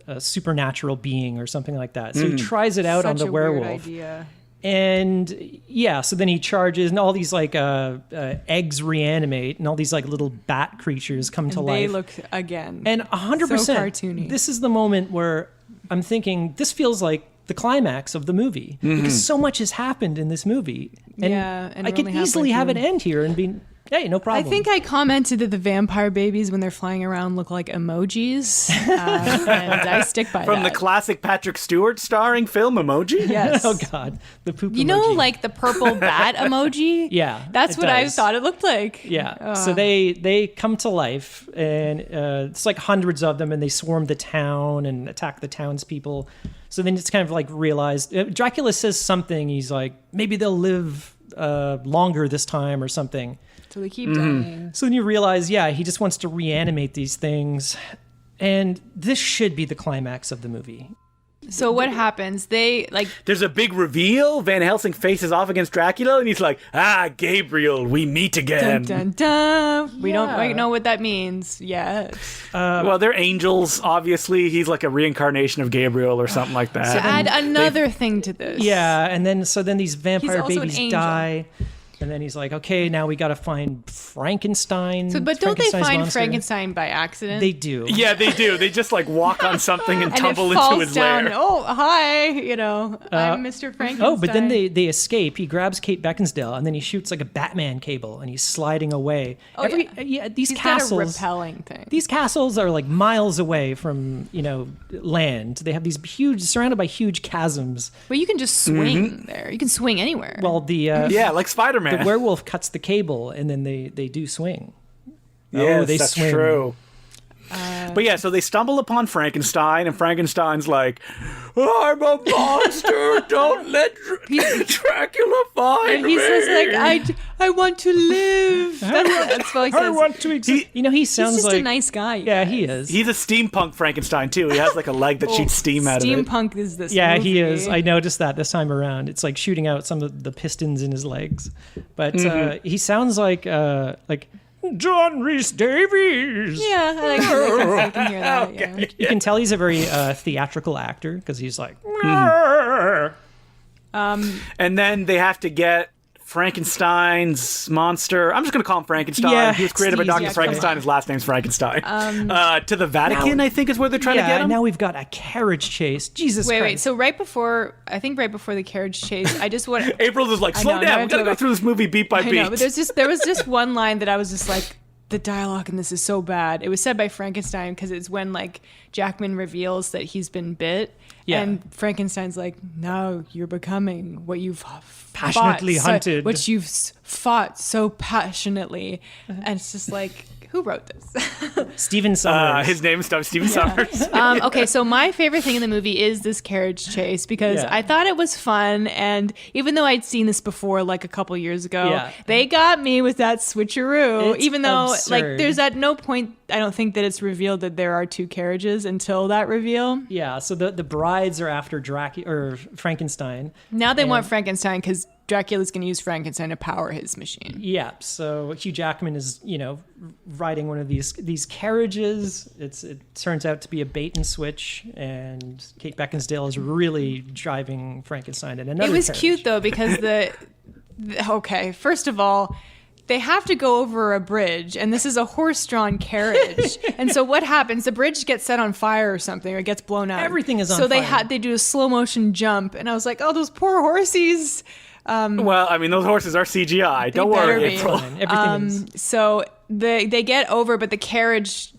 a supernatural being or something like that. So he tries it out on Such the a weird werewolf. idea. And yeah, so then he charges, and all these like eggs reanimate, and all these like little bat creatures come to They life. look again. And 100%, so cartoony. this is the moment where I'm thinking this feels like the climax of the movie because so much has happened in this movie, and Yeah, and I we're could only easily have halfway it end here and be, hey, no I problem. think I commented that the vampire babies, when they're flying around, look like emojis, and I stick by From that. the classic Patrick Stewart starring film Emoji? Yes. Oh God, the poop. You know, emoji. like the purple bat emoji? Yeah, That's it what I does. thought it looked like. Yeah. So they come to life, and it's like hundreds of them, and they swarm the town and attack the townspeople. So then it's kind of like realized Dracula says something. He's like, maybe they'll live longer this time or something. So they keep dying. So then you realize, yeah, he just wants to reanimate these things, and this should be the climax of the movie. So what happens? They like There's a big reveal. Van Helsing faces off against Dracula, and he's like, Gabriel, we meet dun again. dun dun. We don't Yeah. quite know what that means yet. Well, they're angels, obviously. He's like a reincarnation of Gabriel or something like that. To add another thing to this. Yeah, and then these vampire also an babies angel. die. And then he's like, okay, now we got to find Frankenstein. So, but don't they Frankenstein's find monster. Frankenstein by accident? They do. Yeah, they do. They just like walk on something and and tumble it falls into his down. lair. Oh, hi! I'm Mr. Frankenstein. Oh, but then they escape. He grabs Kate Beckinsale, and then he shoots like a Batman cable, and he's sliding away. These He's castles. got a repelling thing. These castles are like miles away from land. They have these huge, surrounded by huge chasms. But you can just swing there. You can swing anywhere. Well, the Yeah, like Spider-Man. the werewolf cuts the cable, and then they do swing. Yes, they that's swing. true. But yeah, so they stumble upon Frankenstein, and Frankenstein's like, I'm a monster, don't let Dracula find and he me. says like, I want to live. That's what he says. to exist. He sounds He's just like a nice guy. Yeah, he is. He's a steampunk Frankenstein, too. He has like a leg that shoots steam out of it. Steampunk is this Yeah, movie. he is. I noticed that this time around. It's like shooting out some of the pistons in his legs. But he sounds like John Rhys Davies. Yeah, I can hear that. Okay. Yeah. You can tell he's a very theatrical actor because he's like, And then they have to get Frankenstein's monster. I'm just going to call him Frankenstein. Yeah, He was created by it's Dr. easier. Frankenstein. His last name's Frankenstein. To the Vatican, I think, is where they're trying to get him. and now we've got a carriage chase. Jesus Wait. Christ. So right before the carriage chase, I just want. April's is like, slow know, down. now We I got to feel go like- through this movie beat by I beat. know, but there was just one line that I was just like, the dialogue in this is so bad. It was said by Frankenstein because it's when like Jackman reveals that he's been bit, and Frankenstein's like, "No, you're becoming what you've Passionately hunted. what you've fought so passionately," and it's just like, who wrote this? Stephen Summers. His name's Stephen Summers. Okay, so my favorite thing in the movie is this carriage chase because Yeah. I thought it was fun, and even though I'd seen this before, like a couple years ago, Yeah. they got me with that switcheroo. It's even though, like, absurd. there's at no point I don't think that it's revealed that there are two carriages until that reveal. Yeah, so the brides are after Dracula or Frankenstein. Now they want Frankenstein because Dracula's going to use Frankenstein to power his machine. Yeah, so Hugh Jackman is, riding one of these carriages. It turns out to be a bait and switch, and Kate Beckinsale is really driving Frankenstein in another It was carriage. cute though because okay, first of all, they have to go over a bridge, and this is a horse-drawn carriage. And so what happens? The bridge gets set on fire or something, or it gets blown out. Everything is on so fire. they do a slow motion jump, and I was like, oh, those poor horsies. Well, I mean, those horses are CGI. Don't better worry, be. April. Everything is. So they get over, but the carriage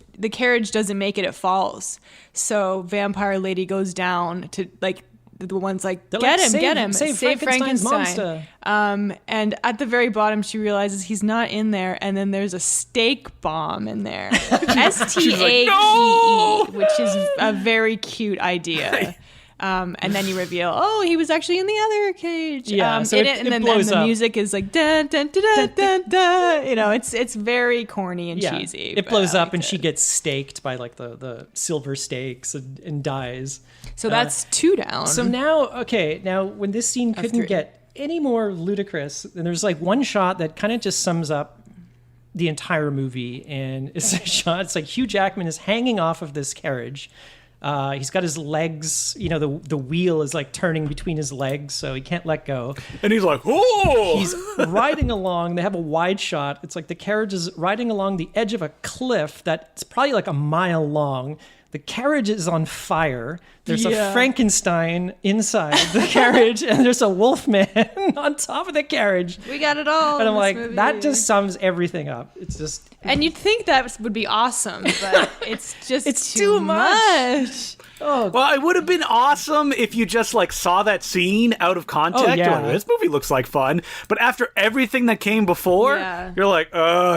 doesn't make it. It falls. So Vampire Lady goes down to like. The one's like, They're get like, him, save save Frankenstein's Frankenstein. monster. And at the very bottom, she realizes he's not in there, and then there's a steak bomb in there. STAKE, "No!" which is a very cute idea. And then you reveal, oh, he was actually in the other cage. Yeah, so it and then blows the up. music is like, dun, dun, dun, dun, dun, dun. It's very corny and Yeah, cheesy. it but blows I up, liked and it. she gets staked by like the silver stakes and dies. So that's 2 down. So now when this scene couldn't 3. get any more ludicrous, and there's like one shot that kind of just sums up the entire movie, and it's a shot. It's like Hugh Jackman is hanging off of this carriage. He's got his legs, the wheel is like turning between his legs, so he can't let go. And he's like, oh! He's riding along. They have a wide shot. It's like the carriage is riding along the edge of a cliff that's probably like a mile long. The carriage is on fire. There's a Frankenstein inside the carriage, and there's a wolfman on top of the carriage. we got it all. And in I'm this like, movie. that just sums everything up. It's just, And you'd think that would be awesome, but it's just It's too too much. much. Well, it would have been awesome if you just like saw that scene out of context. Oh, yeah. You're like, this movie looks like fun, but after everything that came before, Yeah. you're like,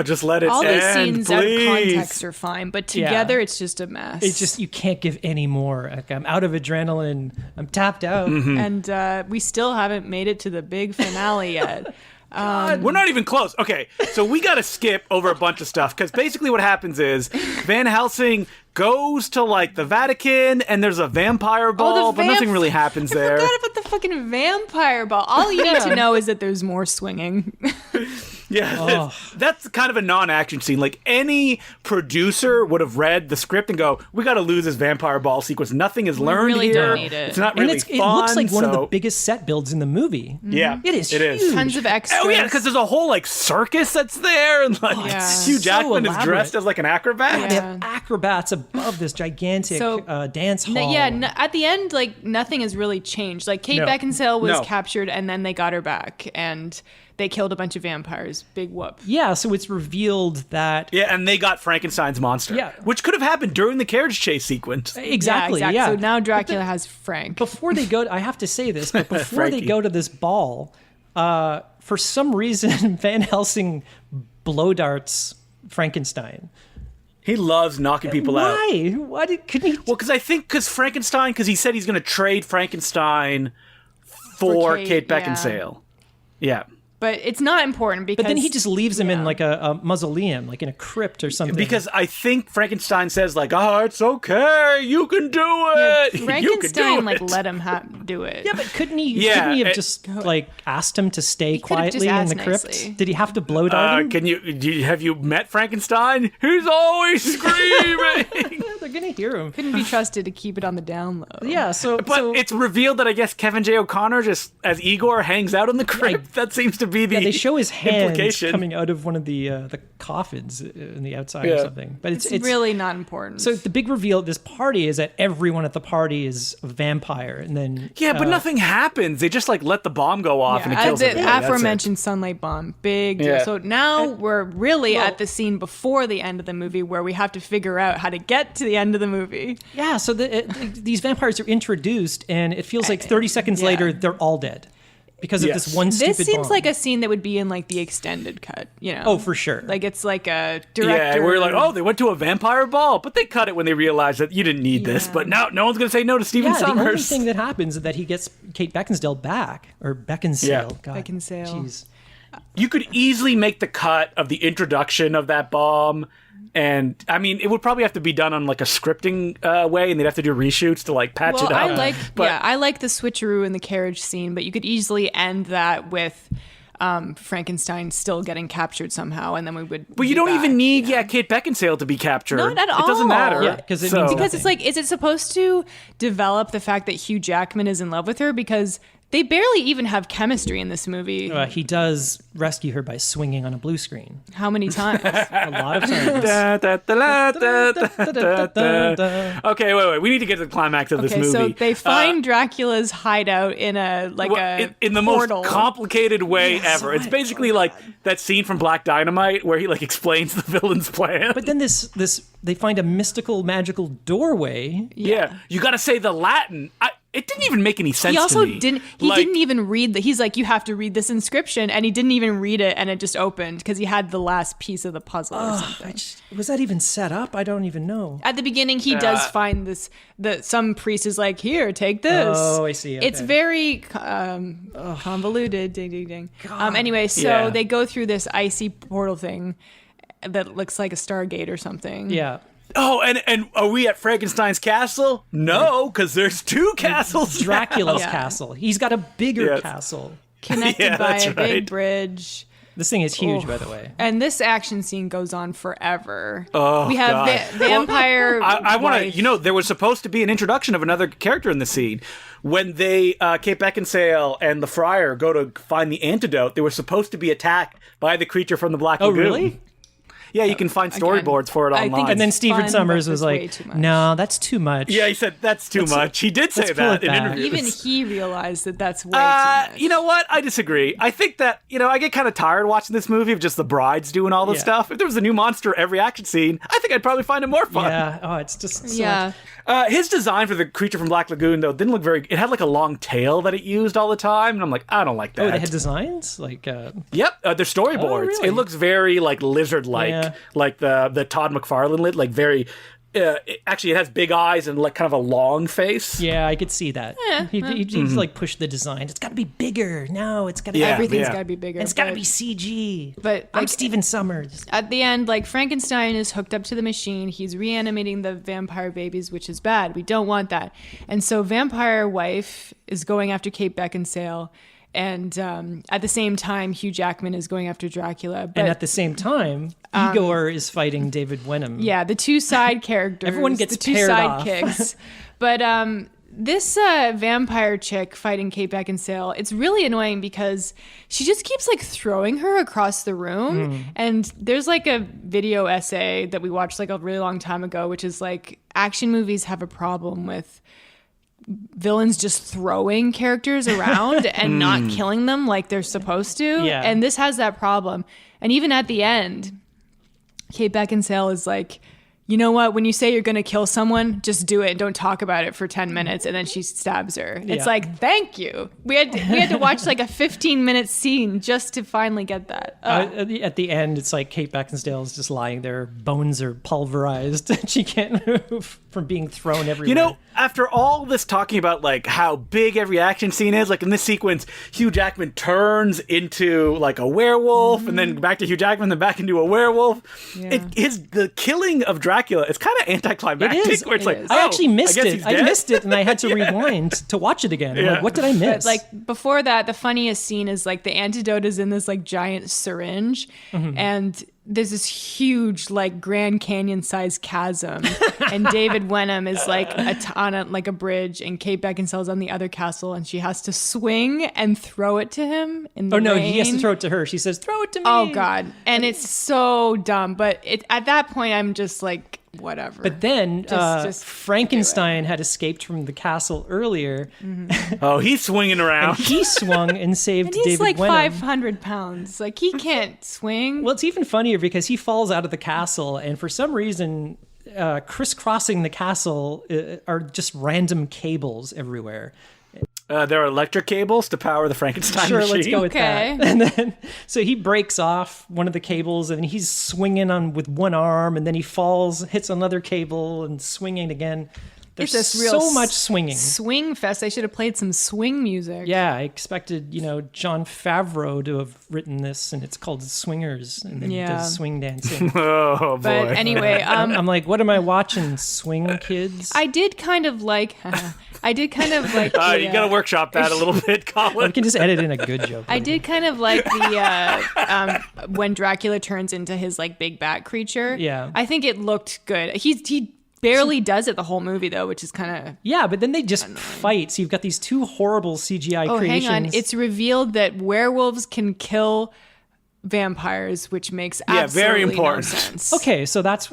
just let it All end, the scenes out of please. context are fine, but together it's just a mess. it's just, you can't give any more. Like, I'm out of adrenaline. I'm tapped out. and we still haven't made it to the big finale yet. We're not even close. Okay, so we got to skip over a bunch of stuff because basically what happens is Van Helsing goes to like the Vatican and there's a vampire ball, but nothing really happens there. I forgot about the fucking vampire ball. All you need to know is that there's more swinging. Yeah, that's kind of a non-action scene. Like any producer would have read the script and go, "We got to lose this vampire ball sequence. Nothing is learned really here. don't need it. It's not And really it fun." looks like one of the so- biggest set builds in the movie. Yeah, It is It is. huge. Tons of extras. Oh yeah, because there's a whole like circus that's there, and like yeah. Hugh So Jackman is elaborate. dressed as like an acrobat. Yeah. They have acrobats above this gigantic dance hall. At the end, like nothing has really changed. Like Kate No. Beckinsale was No. captured, and then they got her back, and they killed a bunch of vampires. Big whoop. Yeah, so it's revealed that Yeah, and they got Frankenstein's monster. Yeah. Which could have happened during the carriage chase sequence. exactly. Yeah. So now Dracula has Frank. Before they go, I have to say this, but before they Frankie. go to this ball, for some reason Van Helsing blow darts Frankenstein. He loves knocking people out. Why? Why couldn't he? Well, because Frankenstein, because he said he's going to trade Frankenstein for For Kate Kate, Beckinsale. Yeah. But it's not important because... But then he just leaves him in like a mausoleum, like in a crypt or something. Because I think Frankenstein says like, "Oh, it's okay, you can do it." Yeah, Frankenstein like let him do it. Yeah, but couldn't he have just like asked him to stay quietly in the crypt? Nicely. Did he have to blow dart him? Have you met Frankenstein? He's always screaming. They're gonna hear him. Couldn't be trusted to keep it on the down low. Yeah, but it's revealed that I guess Kevin J. O'Connor just as Igor hangs out in the crypt. That seems to be the they show his hands implication. coming out of one of the coffins in the outside or something. But it's really not important. So the big reveal at this party is that everyone at the party is a vampire, and then but nothing happens. They just like let the bomb go off and it kills the everybody. aforementioned sunlight bomb, big deal. So now we're really at the scene before the end of the movie where we have to figure out how to get to the end of the movie. Yeah, so these vampires are introduced, and it feels like 30 seconds later they're all dead. Because of this one stupid This seems bomb. like a scene that would be in like the extended cut, you know? Oh, for sure. Like it's like a director. Yeah, we're like, oh, they went to a vampire ball, but they cut it when they realized that you didn't need this. But now no one's going to say no to Stephen Summers. The only thing that happens is that he gets Kate Beckinsale back, or Beckinsale. Yeah. God, Beckinsale. Jeez. You could easily make the cut of the introduction of that bomb. And I mean, it would probably have to be done on like a scripting way, and they'd have to do reshoots to like patch it up. I like the switcheroo in the carriage scene, but you could easily end that with Frankenstein still getting captured somehow, and then we would. But you don't even need Kate Beckinsale to be captured. Not at all. It doesn't matter. Yeah, because it's like, is it supposed to develop the fact that Hugh Jackman is in love with her? Because they barely even have chemistry in this movie. He does rescue her by swinging on a blue screen. How many times? A lot of times. Okay, wait. We need to get to the climax of this movie. So they find Dracula's hideout in in the portal. most complicated way ever. It's basically like that scene from Black Dynamite where he like explains the villain's plan. But then they find a mystical, magical doorway. Yeah. You got to say the Latin. It didn't even make any sense He also to me. didn't even read he's like, you have to read this inscription, and he didn't even read it, and it just opened because he had the last piece of the puzzle or something. Was that even set up? I don't even know. At the beginning, he does find this. Some priest is like, here, take this. Oh, I see. Okay. It's very convoluted. Ding, ding, ding. Anyway, so they go through this icy portal thing that looks like a Stargate or something. Yeah. Oh, and are we at Frankenstein's castle? No, because there's two castles. Dracula's castle. He's got a bigger castle. Connected by a big bridge. This thing is huge, by the way. And this action scene goes on forever. Oh, we have vampire. I want to. There was supposed to be an introduction of another character in the scene. When Kate Beckinsale and the friar go to find the antidote, they were supposed to be attacked by the creature from the Black Lagoon. Oh, really? Yeah, you can find storyboards for it online. And then Stephen Summers was like, no, that's too much. Yeah, he said, that's too much. He did say that in interviews. Even he realized that that's way too much. You know what? I disagree. I think that, I get kind of tired watching this movie of just the brides doing all this stuff. If there was a new monster every action scene, I think I'd probably find it more fun. Yeah, it's just so much. His design for the creature from Black Lagoon, though, didn't look very... It had like a long tail that it used all the time, and I'm like, I don't like that. Oh, they had designs? Like, Yep, they're storyboards. Oh, really? It looks very like lizard-like, like the Todd McFarlane lit, like very... actually, it has big eyes and like kind of a long face. Yeah, I could see that. He's like pushed the design. It's got to be bigger. No, it's got to. Everything's got to be bigger. It's got to be CG. But I'm Stephen Summers. At the end, like Frankenstein is hooked up to the machine. He's reanimating the vampire babies, which is bad. We don't want that. And so, vampire wife is going after Kate Beckinsale. And at the same time, Hugh Jackman is going after Dracula. But, and at the same time, Igor is fighting David Wenham. Yeah, the two side characters. Everyone gets the two paired off. sidekicks. But this vampire chick fighting Kate Beckinsale, it's really annoying because she just keeps like throwing her across the room. And there's like a video essay that we watched like a really long time ago, which is like action movies have a problem with villains just throwing characters around and not killing them like they're supposed to. Yeah. And this has that problem. And even at the end, Kate Beckinsale is like, you know what? When you say you're going to kill someone, just do it. Don't talk about it for 10 minutes. And then she stabs her. It's like, thank you. We had to watch like a 15-minute scene just to finally get that. At the end, it's like Kate Beckinsale is just lying there. Bones are pulverized. She can't move. from being thrown everywhere. You know, after all this talking about like how big every action scene is, like in this sequence, Hugh Jackman turns into like a werewolf, and then back to Hugh Jackman, then back into a werewolf. Yeah. The killing of Dracula is kind of anticlimactic. It is. Where it's like, I actually missed guess it. he's I dead? missed it, and I had to rewind to watch it again. I'm like, what did I miss? Like before that, the funniest scene is like the antidote is in this like giant syringe, and there's this huge like Grand Canyon sized chasm, and David Wenham is like on a bridge, and Kate Beckinsale's on the other castle, and she has to swing and throw it to him in the rain. He has to throw it to her. She says, "Throw it to me." Oh God, and it's so dumb. But at that point, I'm just like, whatever. But then Just Frankenstein had escaped from the castle earlier. Oh, he's swinging around. And he swung and saved and he's David like Wenham. 500 pounds. Like he can't swing. Well, it's even funnier because he falls out of the castle, and for some reason, crisscrossing the castle are just random cables everywhere. There are electric cables to power the Frankenstein Sure, machine. let's go with Okay. that. And then, so he breaks off one of the cables, and he's swinging on with one arm, and then he falls, hits another cable, and swinging again. There's It's this real so much swinging. Swing fest. They should have played some swing music. Yeah, I expected, John Favreau to have written this, and it's called Swingers, and then he Yeah. does swing dancing. Oh, boy. But anyway, I'm like, what am I watching? Swing Kids? I did kind of like. You gotta workshop that a little bit, I Colin. can just edit in a good joke. I did kind of like the when Dracula turns into his like big bat creature. Yeah. I think it looked good. He barely does it the whole movie though, which is kind of. Yeah, but then they just fight. So you've got these two horrible CGI Oh, creations. hang on! It's revealed that werewolves can kill vampires, which makes absolutely very important. no sense. Okay, so that's.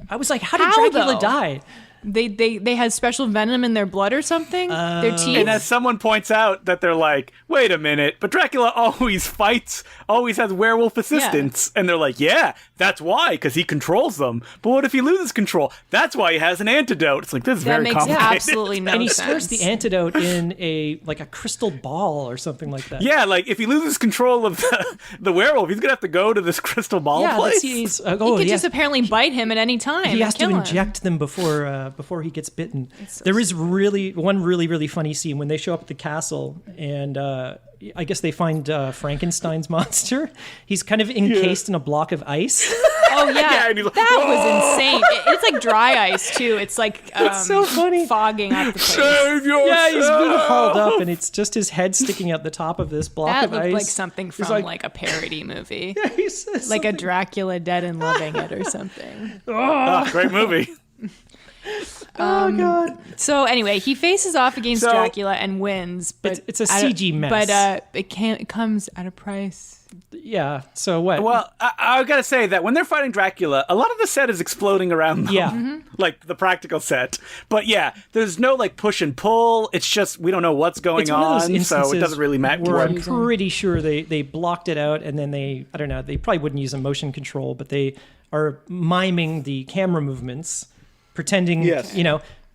I was like, how did How, Dracula though? die? They had special venom in their blood or something. Their teeth. And as someone points out that they're like, wait a minute, but Dracula always fights, always has werewolf assistants. And they're like, yeah, that's why, because he controls them. But what if he loses control? That's why he has an antidote. It's like, this is that very makes complicated. absolutely no And he sense. stores the antidote in a crystal ball or something like that. Yeah, like if he loses control of the werewolf, he's going to have to go to this crystal ball Yeah, place. let's see. He could just apparently bite him at any time. He has and to kill him. inject them before he gets bitten. There is one really funny scene when they show up at the castle, and I guess they find Frankenstein's monster. He's kind of encased in a block of ice. Oh yeah, Yeah, and he's like, that was insane. It's like dry ice too. It's like It's so funny. fogging up the place. Save yourself! Yeah, he's being hauled up, and it's just his head sticking out the top of this block That of looked ice. like something He's from like a parody movie, he says like a something. Dracula Dead and Loving It or something. Ah, great movie. Oh god. So anyway, he faces off against So- Dracula and wins, but It's a at a- CG mess. But it comes at a price. Yeah. So what? Well, I gotta say that when they're fighting Dracula, a lot of the set is exploding around them. Yeah. Like the practical set. But yeah, there's no like push and pull. It's just we don't know what's going It's one of those on, so instances it doesn't really matter. where I'm pretty sure they blocked it out, and then they probably wouldn't use a motion control, but they are miming the camera movements, pretending Yes.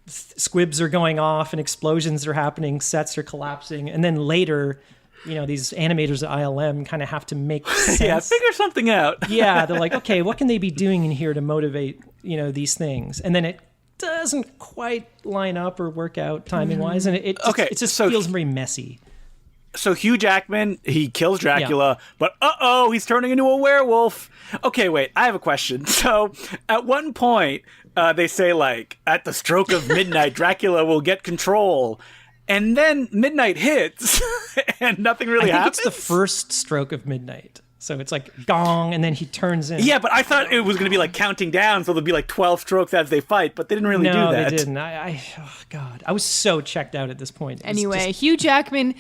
squibs are going off and explosions are happening, sets are collapsing, and then later, these animators at ILM kind of have to make sense. Yeah, figure something out. Yeah, they're like, okay, what can they be doing in here to motivate, these things? And then it doesn't quite line up or work out timing wise, and it just so- feels very messy. So Hugh Jackman, he kills Dracula, but he's turning into a werewolf. Okay, wait, I have a question. So at one point, they say like, at the stroke of midnight, Dracula will get control. And then midnight hits, and nothing really I think happens. it's the first stroke of midnight. So it's like gong, and then he turns in. Yeah, but I thought it was going to be like counting down, so there'll be like 12 strokes as they fight, but they didn't really do No, that. they didn't. Oh God, I was so checked out at this point. It was Anyway, just- Hugh Jackman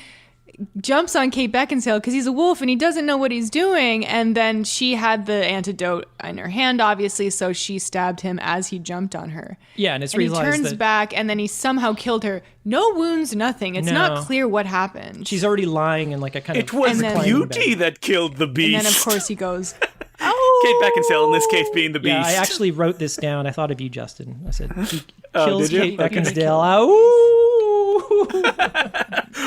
jumps on Kate Beckinsale because he's a wolf and he doesn't know what he's doing. And then she had the antidote in her hand, obviously, so she stabbed him as he jumped on her. yeah, and it's And he realized turns that back and then he somehow killed her. No wounds, nothing. It's not No. clear what happened. she's already lying in like a kind It of. was And then- Beauty that killed the beast. And then, of course, he goes, Kate Beckinsale, in this case, being the beast. Yeah, I actually wrote this down. I thought of you, Justin. I said he Oh, kills did you? Kate Okay. Beckinsale. Ooh.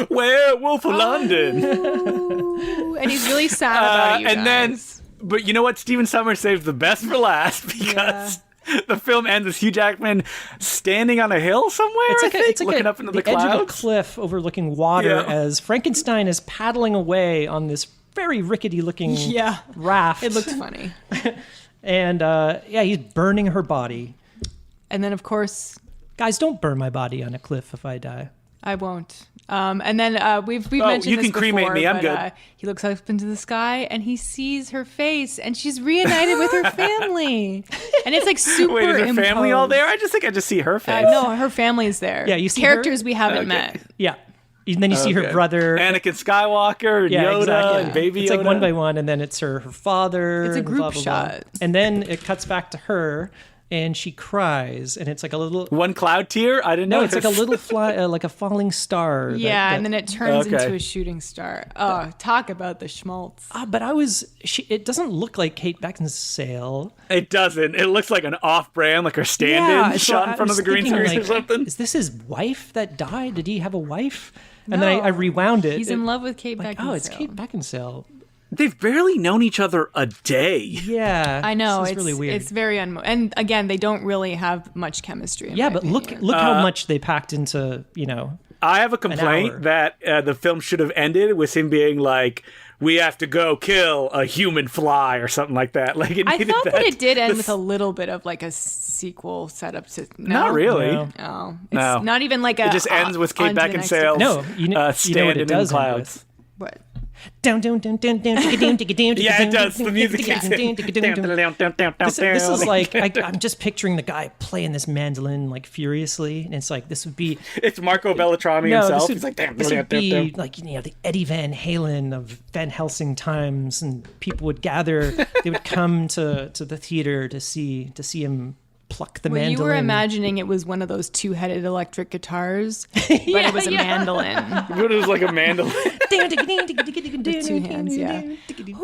Werewolf of London. "Ooh," and he's really sad about it, you And then, guys. but you know what? Stephen Sommers saved the best for last because The film ends with Hugh Jackman standing on a hill somewhere, looking up into the clouds. Edge of a cliff overlooking water as Frankenstein is paddling away on this very rickety-looking raft. It looked funny. And, he's burning her body. And then, of course... Guys, don't burn my body on a cliff if I die. I won't. And then we've mentioned you this can cremate before, me. I'm but, good. He looks up into the sky and he sees her face, and she's reunited with her family. And it's like super. Wait, is her family all imposed. there? I just think I just see her face. No, her family's there. Yeah, you see characters we haven't met. Yeah. And then you see her brother. Anakin Skywalker, and Yoda, and Baby Yoda. It's like one by one, and then it's her father. It's a and group blah, blah, blah. shot. And then it cuts back to her, and she cries, and it's like a little... One cloud tear? I didn't know. No, it's like a little like a falling star. Yeah, and then it turns into a shooting star. Oh, talk about the schmaltz. But it doesn't look like Kate Beckinsale. It doesn't. It looks like an off-brand, like her stand-in shot in front of the green screen or something. Is this his wife that died? Did he have a wife? And then I rewound it. He's in love with Kate Beckinsale. Oh, it's Kate Beckinsale. They've barely known each other a day. Yeah, I know. It's really weird. It's very and again, they don't really have much chemistry. In my but opinion. look how much they packed into I have a complaint that the film should have ended with him being like, "We have to go kill a human fly" or something like that. Like I thought that it did end with a little bit of like a sequel setup to. No? Not really. No, it's not even like a. It just ends with Kate Beckinsale. No, you know what it does in end clouds. with. What? Down, down, down, down, down, down, down. Yeah, it does. The music kicks in. This is like I'm just picturing the guy playing this mandolin like furiously, and it's like this would be. It's Marco Beltrami himself. He's like, this would be like the Eddie Van Halen of Van Helsing times, and people would gather. They would come to the theater to see him pluck the mandolin. You were imagining it was one of those two-headed electric guitars, but it was a mandolin. But it was like a mandolin. With two hands, yeah.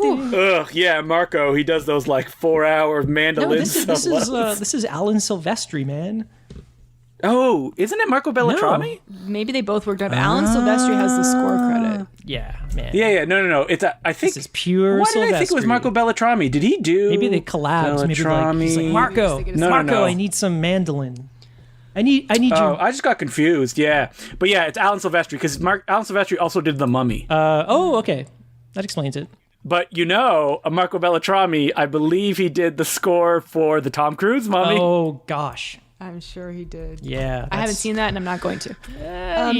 Ugh, yeah, Marco. He does those like 4-hour mandolins. This is Alan Silvestri, man. Oh, isn't it Marco Beltrami? No. Maybe they both worked out. Alan Silvestri has the score credit. Yeah, man. Yeah. No. It's I think this is pure. Why did I think it was Marco Beltrami? Did he do? Maybe they collabed. Beltrami. Maybe he's like Marco. No. I need some mandolin. I need you. I just got confused. Yeah, but yeah, it's Alan Silvestri because Alan Silvestri also did The Mummy. Okay, that explains it. But Marco Beltrami, I believe he did the score for the Tom Cruise Mummy. Oh gosh. I'm sure he did. Yeah. I haven't seen that, and I'm not going to.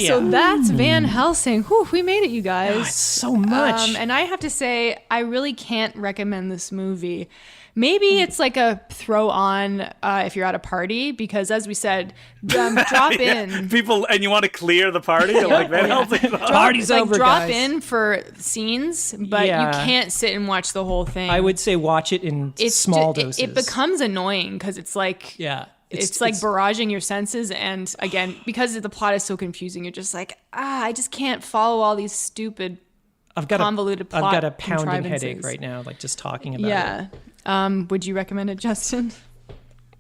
So that's Van Helsing. Whew, we made it, you guys. Oh, it's so much. And I have to say, I really can't recommend this movie. Maybe it's like a throw on if you're at a party, because as we said, drop in. People, and you want to clear the party? You're like, Van Helsing. Party's over, drop guys. in for scenes, but you can't sit and watch the whole thing. I would say watch it in small doses. It becomes annoying because it's like... Yeah. It's like barraging your senses, and again, because the plot is so confusing, you're just like, I just can't follow all these stupid, convoluted plot I've got a pounding contrivances. headache right now, like just talking about it. Yeah. Would you recommend it, Justin?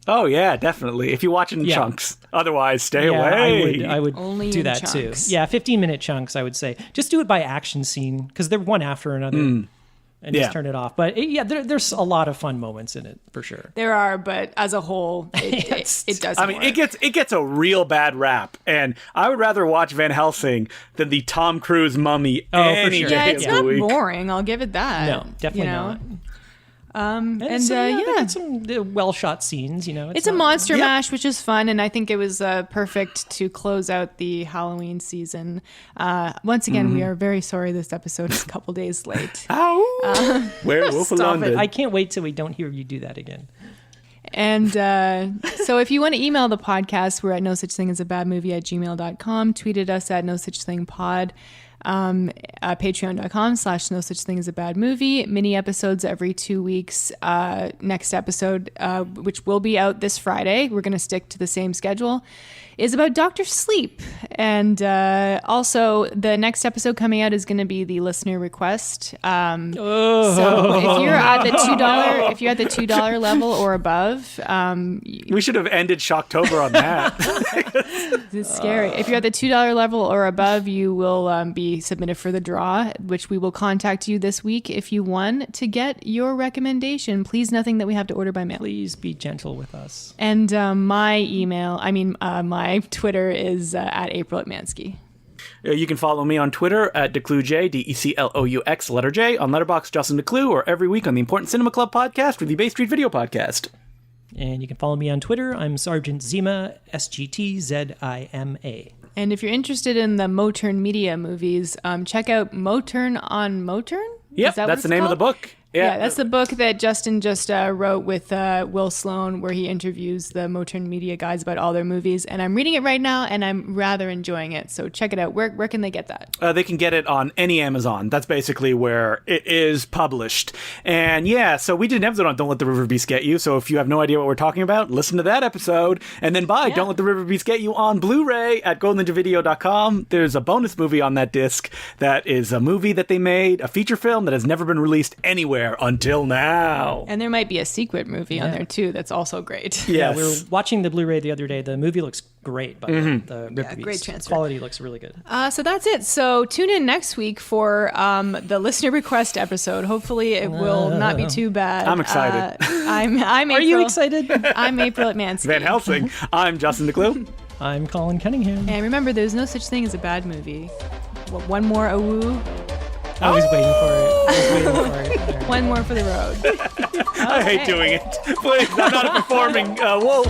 Oh yeah, definitely. If you watch it in chunks, otherwise stay away. I would Only do in that chunks. too. Yeah, 15-minute chunks. I would say just do it by action scene because they're one after another. And just turn it off. But there's a lot of fun moments in it for sure. There are, but as a whole, it doesn't. I mean, it gets a real bad rap, and I would rather watch Van Helsing than the Tom Cruise Mummy any for sure. day it's of not the week. boring. I'll give it that. No, definitely not. They got some well shot scenes. It's a monster mash, which is fun, and I think it was perfect to close out the Halloween season. Once again, we are very sorry this episode is a couple days late. Werewolf of London. I can't wait till we don't hear you do that again. And so if you want to email the podcast, we're at nosuchthingasabadmovie@gmail.com. Tweet at us at nosuchthingpod. Patreon.com/nosuchthingasabadmovie. Mini episodes every 2 weeks. Next episode, which will be out this Friday. We're going to stick to the same schedule, is about Dr. Sleep. And also, the next episode coming out is going to be the listener request. So if you're at the $2 level or above, we should have ended Shocktober on that. it's scary. If you're at the $2 level or above, you will be submitted for the draw, which we will contact you this week if you won to get your recommendation. Please, nothing that we have to order by mail. Please be gentle with us. And my Twitter is at April at Mansky. You can follow me on Twitter at DeCluJ, DECLOUX, letter J, on Letterboxd, Justin DeClue, or every week on the Important Cinema Club podcast or the Bay Street Video Podcast. And you can follow me on Twitter. I'm Sergeant Zima, SGTZIMA. And if you're interested in the Moturn Media movies, check out Moturn on Moturn? Yep, that's the name of the book. Yeah, that's the book that Justin just wrote with Will Sloan, where he interviews the Moturn Media guys about all their movies. And I'm reading it right now, and I'm rather enjoying it. So check it out. Where can they get that? They can get it on any Amazon. That's basically where it is published. And yeah, so we did an episode on Don't Let the River Beast Get You. So if you have no idea what we're talking about, listen to that episode. And then buy Don't Let the River Beast Get You on Blu-ray at goldenninjavideo.com. There's a bonus movie on that disc that is a movie that they made, a feature film that has never been released anywhere until now. And there might be a secret movie on there too that's also great. Yes. Yeah, we were watching the Blu-ray the other day. The movie looks great, but the Rip Beast great transfer. quality looks really good. So that's it. So tune in next week for the listener request episode. Hopefully it will not be too bad. I'm excited. I'm April. Are you excited? I'm April at Mansky. Van Helsing. I'm Justin DeClue. I'm Colin Cunningham. And remember, there's no such thing as a bad movie. One more awoo. I was waiting for it. One more for the road. I hate doing it. Please, I'm not a performing wolf.